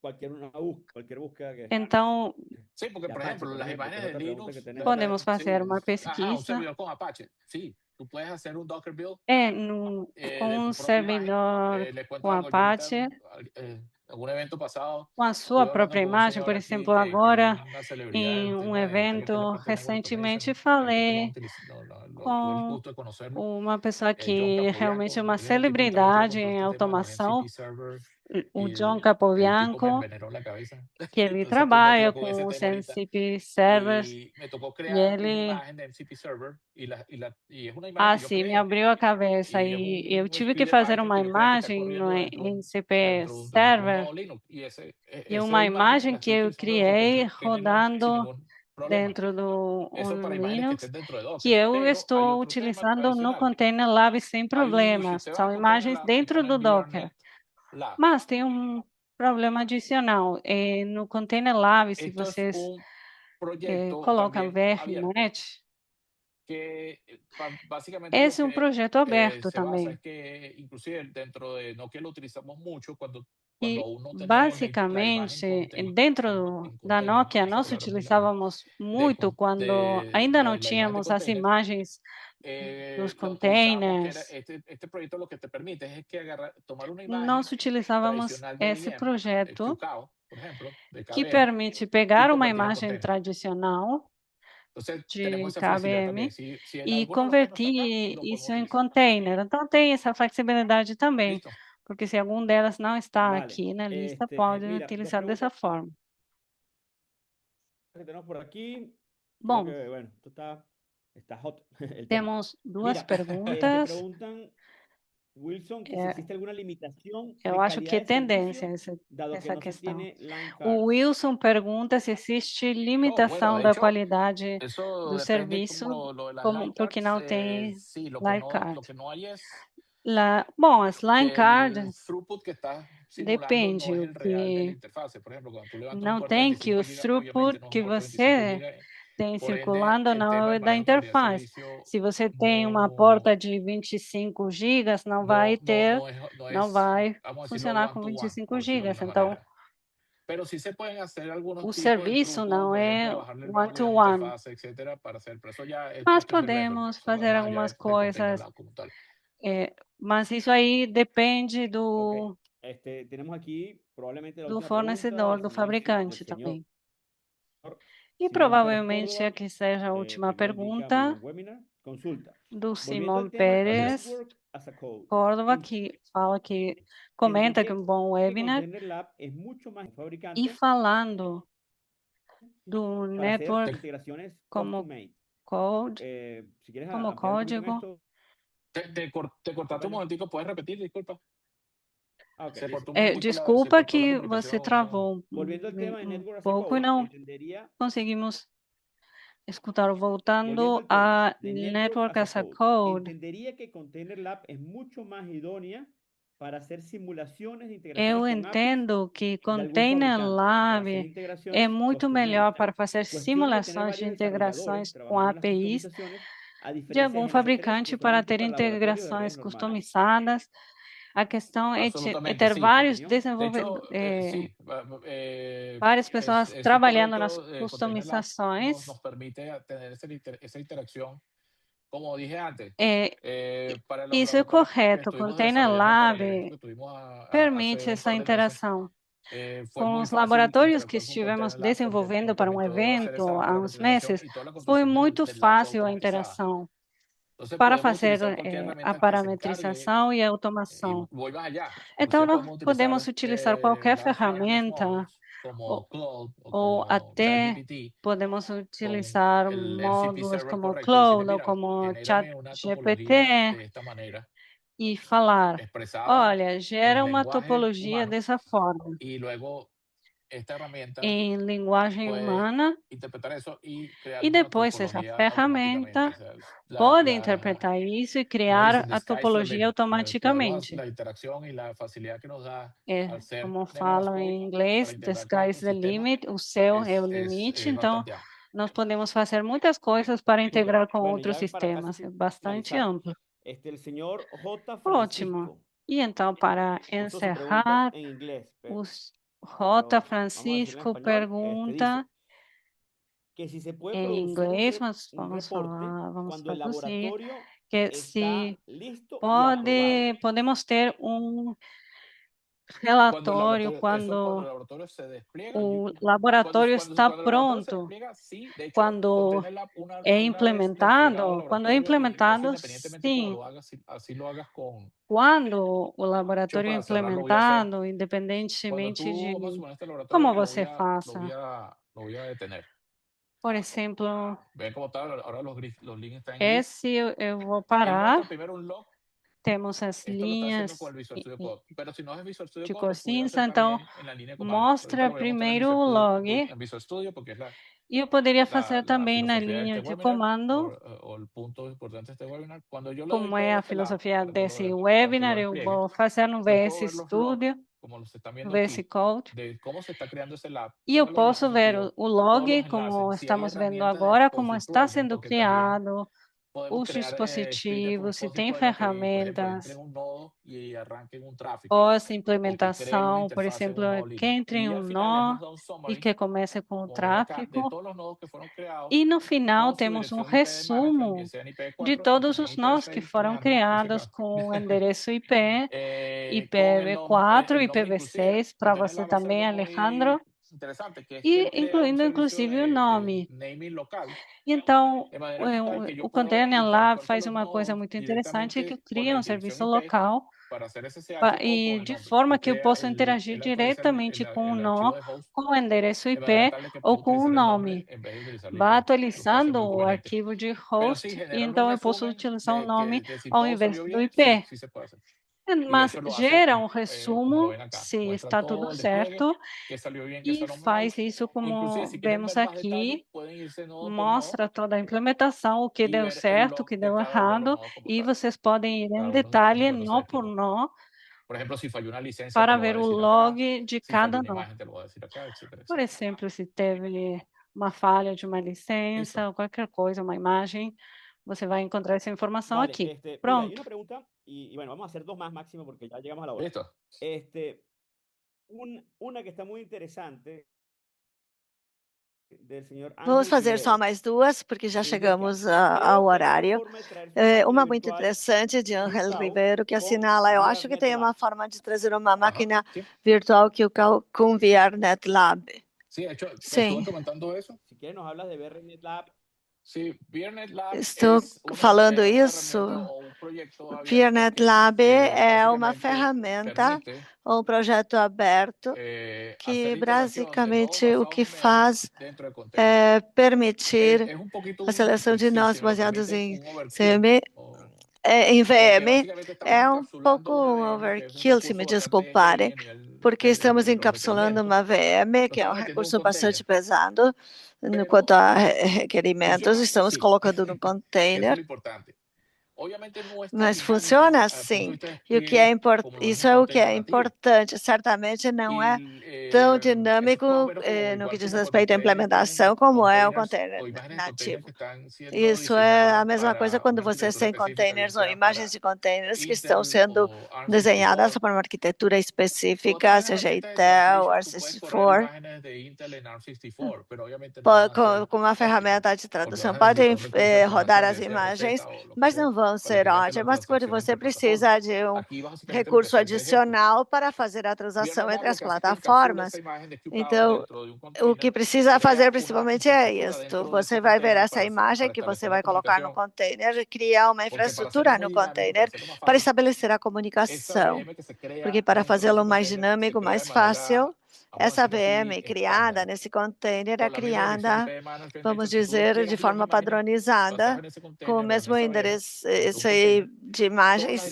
cualquier búsqueda que Então, Sí, porque de por Apache, ejemplo, por las ejemplo, que es imágenes de otra pregunta que Linux, tenemos. podemos fazer sí, uma un pesquisa. servidor con Apache. Sí, tú puedes hacer un Docker build Com de um tu propia imagen. servidor Les cuento com algo, yo ahorita Apache, en algún evento pasado com a sua estuve hablando própria con un imagem, señor por aquí exemplo, que es agora, una celebridad em del um tema de todo lo que es la evento, parte de network recentemente, automation. Ahorita que falei tuve el com gusto de conocerlo. uma pessoa John que realmente é Capobianco, uma él es el tipo que está metido con celebridade todo em este tema de los automação, MCP server o y John el tipo me Capobianco, envenenó la cabeza. que ele Entonces estoy trabalha metido con ese com os tema ahorita. MCP servers, Y me tocó e crear una ele, imagen de MCP server y es una imagen que yo sim, me creé abriu a cabeça y es e eu un tive que script de fazer Python uma que lo tienes que estar imagem no corriendo MCP dentro de un server nodo Linux y e esa uma imagen imagem la que estoy eu utilizando de otro criei container lab sin rodando ningún problema. dentro do Eso para imágenes que Linux, estén dentro de que Docker, eu pero hay estou otro tema utilizando no adicional. Container Lab sem Si problemas. usted va São a Container imagens Lab y dentro pone do Docker. VRNet Lab, Mas tem um problema adicional. No Container Lab, se esto es vocês un proyecto colocam también abierto VRNet, que básicamente lo esse é um que projeto aberto se basa também. es que inclusive dentro de Nokia lo utilizamos mucho cuando E, aún no teníamos la imagen basicamente, dentro da container, Nokia, esa nós palabra es muy larga, utilizávamos muito quando de ainda não la imagen de tínhamos as container, imagens dos la utilizamos, que era containers. este proyecto lo que te permite es que tomar una imagen Nós utilizávamos tradicional de esse VM, projeto QKO, por ejemplo, de que KVM, permite y pegar uma convertirla en imagem container. tradicional Entonces tenemos de esa flexibilidad KVM también. Si en e alguno de los casos no está acá, convertir lo podemos isso em utilizar. container. Então tem essa flexibilidade também, Listo. porque se algum delas não está Vale. aqui na lista, pode Mira, dos utilizar dessa preguntas forma. que tenemos por aquí. Creo Bom, que, bueno, esto está hot el tema. temos duas Mira, perguntas. preguntan, Wilson, que si existe alguna limitación Eu de acho que é calidad de tendência servicio, dado que essa no se questão. tiene line O cards. Wilson pergunta se existe No, bueno, limitação de da hecho, qualidade eso do depende serviço, como lo de las line porque cards. não tem Sí, line lo card. que no hay es Bom, as line que el cards throughput que está simulando depende no es o el real de la que interfase. Por ejemplo, cuando tú levantas un não puerto de tem que 25 o GB, throughput obviamente no es que un puerto de 25 você GB. tem Por ende, circulando el não tema é del da manejo de calidad de interface. servicio Se você tem uma porta de 25 gigas, não vai ter, não vai vamos a decirlo, funcionar com one to one, 25 por decirlo de gigas. una Então, manera. Pero sí se pueden hacer algunos o tipos de serviço trucos, não por ejemplo, é bajarle el bandwidth a la one-to-one, interfase, etcétera, para hacer. Pero eso ya es mas cuestión del vendor. podemos Eso va fazer más allá algumas del container coisas. lab como tal. Mas isso aí depende Ok. do Tenemos aquí probablemente la última fornecedor, pregunta do del fabricante señor também. E Simón Pérez provavelmente Córdoba, aqui seja a última que igual indica muy pergunta. buen webinar. Consulta. do Volviendo Simão al tema Pérez Network as a Code. Córdova, que comenta que um bom Que webinar, Container Lab es mucho más e fabricante falando do para hacer network integraciones como custom-made. code, Si quieres como ampliar un poquito en código. esto. Te cortaste un Bueno. momentico, ¿puedes repetir? Disculpa. Ok, Se listo. cortó un momentico se Desculpa cortó la que comunicación. você travou Volviendo al tema de Network as a pouco e Code, não entendería conseguimos escutar. Volviendo Voltando al tema a de Network as a Code, Code, entendería que Container Lab es mucho más idónea para hacer simulaciones de eu integraciones con APIs entendo que de algún Container fabricante para hacer Lab é integraciones muito custom-made. melhor para fazer Cuestión de tener simulações de varios integrações desarrolladores com trabajando en las APIs customizaciones, a de diferencia algum de GNC3, fabricante que para solamente ter para laboratorios de integrações redes normales. customizadas. A questão é Absolutamente, ter sí. vários De hecho, desenvolvedores, Sí, várias pessoas eso es trabalhando nas correcto. Container Lab customizações. nos permite tener esa interacción, como dije antes, para los Isso é laboratorios que correto. estuvimos Container desarrollando para el Lab evento que tuvimos hace permite un essa par de meses. interação Fue com muy os fácil laboratórios que interactuar con estivemos Container Lab porque desenvolvendo nos para um permitió hacer evento esa há uns parametrización meses. y toda la Foi construcción muito del lab fácil a automatizada. interação Entonces para podemos fazer utilizar cualquier a herramienta que se encargue parametrização e a y automação. voy más allá. Então, Inclusive nós podemos podemos utilizar utilizar qualquer large language ferramenta models como ou, Claude o ou como até ChatGPT podemos con utilizar el MCP módulos server como correcto y decirle, Claude ou mira, como genérame una ChatGPT topología de esta manera, e falar: expresada olha, gera en uma lenguaje topologia humano, dessa forma, y luego esta herramienta em linguagem puede humana, interpretar eso y crear e una depois essa topología automáticamente. O ferramenta sea, pode interpretar isso e como criar dicen, the a sky's the topologia limit. Luego automaticamente. la interacción y la facilidad que nos da al ser Como Network as falam Code em inglês, para the integrar con sky is otros the sistemas limit, o céu é o limite. es Então, bastante amplio. nós podemos fazer muitas coisas para súper. integrar com Bueno, outros ya para casi sistemas. É bastante finalizar, amplo. el señor J. Ótimo. Francisco E então, para puso su pregunta encerrar, en inglés, o pero J. vamos a decirlo en Francisco español. pergunta Dice que si se puede em producir inglês, mas un vamos reporte falar, vamos cuando el traduzir, laboratorio que está se listo y aprobado. podemos ter um Cuando el relatório laboratorio, eso cuando quando el laboratorio se despliega, o laboratório está cuando el laboratorio se pronto. despliega, sí, de hecho, Quando Container Lab é una vez desplegado el implementado, quando é laboratorio, y eso implementado, independientemente como sim. lo hagas, así lo hagas con, Quando o yo laboratório é para cerrar lo voy a hacer. implementado, Cuando independentemente tú vamos a de suponer este laboratorio, como lo você faça. lo voy a detener. Por exemplo, Ven cómo está, ahora los links están en gris. esse eu vou Él parar. muestra primero un log. Temos as Esto lo está haciendo linhas con el Visual Studio Code. Pero si no es Visual Studio de Code, lo pudiera hacer Cosinsa, então también en la línea de comandos. Ahorita mostra lo voy a mostrar en primeiro o log. En Visual Studio porque es E eu poderia fazer la também na filosofía de linha este de webinar comando, o el punto importante de este webinar. Cuando yo le doy como play é a a este lab filosofia para que desse para que webinar. lo Eu despliegue, vou fazer no yo puedo VS ver los logs, Studio, como los están viendo VS aquí, Code. de cómo se está creando ese lab. E eu Todos los posso enlaces ver activos, o todos los log, enlaces, como si hay estamos vendo herramientas de agora, como post está deployment, sendo porque también criado, podemos os crear scripts con dispositivos, se post tem deployment que, por ejemplo, entren ferramentas, un nodo y arranquen un tráfico. O que creen una pós-implementação, por interfaz en exemplo, un nodo que Linux. entre Y um al final él nó nos da un e summary, que comece com o como ven acá, de tráfego. todos los nodos que fueron creados E no final con su temos um dirección IP de management, bien resumo sea en de IPv4 o todos también os nós que IPv6, foram Leandro, por si criados acaso. com o endereço IP, Con el IPv4, nombre inclusive, IPv6, para Container você Lab hace também, algo Alejandro, muy interesante, que es que e él crea un incluindo servicio inclusive o de nome. naming local, Então, de manera tal que yo o puedo Container Lab interactuar con faz los uma coisa nodos muito interessante, que directamente con la cria um dirección serviço IP local para hacer SSH o con e el de nombre. forma Él que eu crea possa interagir él actualiza diretamente com o el nó, archivo de host com o endereço de manera IP tal de que ou puedo com o utilizar el nombre nome. en vez de utilizar el Vai IP, lo cual hace atualizando muy o conveniente. arquivo de Pero sí, host, e generar un então eu posso resumen utilizar o nome de si ao todo invés salió do bien, IP. sí se puede hacer. Y de Mas hecho lo hace gera um como lo resumo ven acá. se Muestra está todo tudo el despliegue, certo que salió bien, que e salió mal. faz isso Inclusive, como si quieren vemos ver más detalles, aqui, pueden irse nodo por nodo mostra toda a implementação, o que y deu ver el certo, o log que de deu cada uno de los errado, nodos como e tal. vocês podem ir em Cada uno detalhe, cuando se nó por despliegó. nó, Por ejemplo, si falló una licencia, te para lo va a ver o decir acá. log de Si falló cada una nó. imagen, te lo va a decir acá, etcétera, Por etcétera. exemplo, se teve uma falha de uma licença, Listo. ou qualquer coisa, uma imagem, você vai encontrar essa informação Vale, aqui. mira, hay una Pronto. pregunta y bueno, vamos a hacer dos más máximo porque ya llegamos a la hora. Listo. Una que está muy interesante del señor Vamos Ángel fazer só Rivero. mais duas, porque já Ele diz chegamos aqui, ó, ao creo que hay una horário. forma de traer sus máquinas Uma muito virtuales interessante de Angel virtual Ribeiro, que con assinala, eu acho que tem VRNet uma Lab. forma de trazer uma Ajá, máquina sí. virtual que com VRNet Lab. Sí, de hecho, Sim. estuve comentando eso. Si quieres nos hablas de VRNet Lab. Estou falando isso. ViaNet Lab é uma ferramenta ou um projeto aberto que basicamente o que faz é permitir a seleção de nós baseados em VM. É um pouco overkill, se me desculparem, porque estamos encapsulando uma VM, que é um recurso bastante pesado quanto a requerimentos, estamos colocando no container. Mas funciona assim. E o que é isso é o que é importante. Certamente não é tão dinâmico no que diz respeito à implementação como é o container nativo. Isso é a mesma coisa quando vocês têm containers ou imagens de containers que estão sendo desenhadas para uma arquitetura específica, seja Intel, R64. Com uma ferramenta de tradução, podem rodar as imagens, mas não vão ser ótimas, porque você precisa de um recurso adicional para fazer a transação entre as plataformas. Então, o que precisa fazer principalmente é isto. Você vai ver essa imagem que você vai colocar no container e criar uma infraestrutura no container para estabelecer a comunicação. Porque para fazê-lo mais dinâmico, mais fácil, essa VM criada nesse container é criada, vamos dizer, de forma padronizada, com o mesmo endereço de imagens.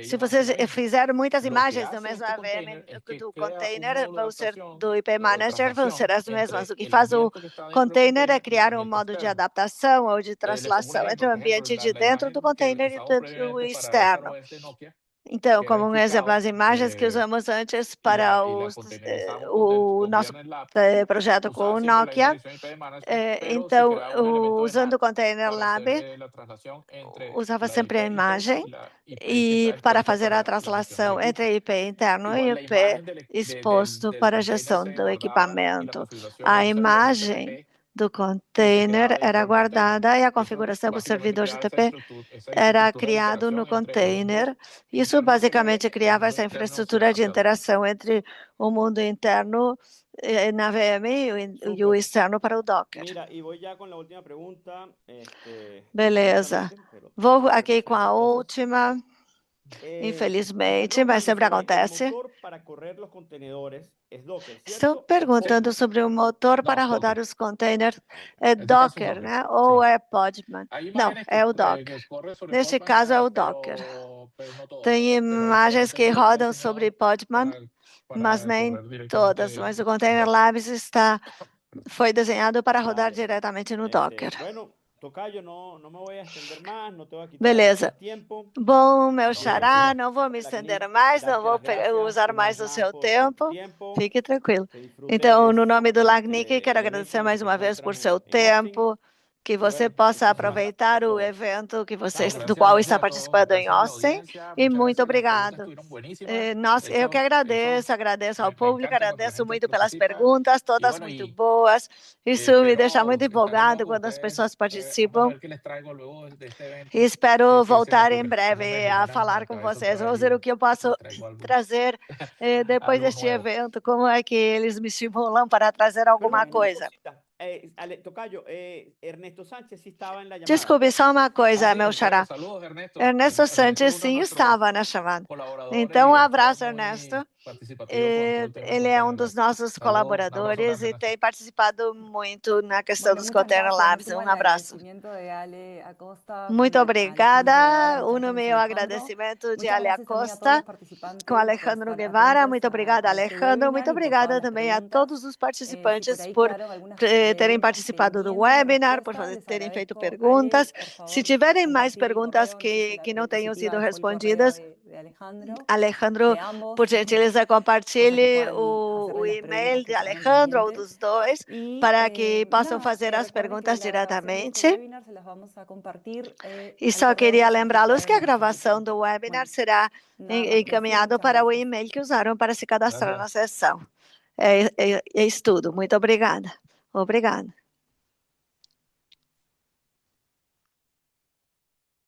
Se vocês fizerem muitas imagens da mesma VM do container, vão ser do IP Manager, vão ser as mesmas. O que faz o container é criar um modo de adaptação ou de translação entre o ambiente de dentro do container e o externo. Então, como um exemplo, as imagens que usamos antes para o nosso projeto com o Nokia. Então, usando o Container Lab, usava sempre a imagem e para fazer a translação entre IP interno e IP exposto para a gestão do equipamento. A imagem do container era guardada e a configuração do servidor GTP era criado no container. Isso basicamente criava essa infraestrutura de interação entre o mundo interno na VM e o externo para o Docker. Beleza. Vou aqui com a última. Infelizmente, mas sempre acontece. Estou perguntando sobre o motor para rodar os containers. É Docker, né? Ou é Podman? Não, é o Docker. Neste caso, é o Docker. Tem imagens que rodam sobre Podman, mas nem todas. Mas o Container Labs foi desenhado para rodar diretamente no Docker. Beleza. Bom, meu xará, não vou me estender mais, não vou usar mais o seu tempo. Fique tranquilo. Então, no nome do LACNIC, quero agradecer mais uma vez por seu tempo, que você possa aproveitar o evento do qual está participando em Austin, e muito obrigado. Eu que agradeço ao público, agradeço muito pelas perguntas, todas muito boas. Isso me deixa muito empolgado quando as pessoas participam. E espero voltar em breve a falar com vocês. Vou ver o que eu posso trazer depois deste evento, como é que eles me estimulam para trazer alguma coisa. Desculpe, só uma coisa, meu xará. Ernesto Sanches, sim, estava na chamada. Então, um abraço, Ernesto. Ele é um dos nossos colaboradores e tem participado muito na questão dos Container Labs. Um abraço. Muito obrigada. Uno meu agradecimento de Ale Acosta com Alejandro Guevara. Muito obrigada, Alejandro. Muito obrigada também a todos os participantes por terem participado do webinar, por terem feito perguntas. Se tiverem mais perguntas que não tenham sido respondidas, Alejandro, por gentileza, compartilhe o e-mail de Alejandro ou dos dois para que possam fazer as perguntas diretamente. E só queria lembrá-los que a gravação do webinar será encaminhada para o e-mail que usaram para se cadastrar na sessão. É isso tudo. Muito obrigada. Obrigada.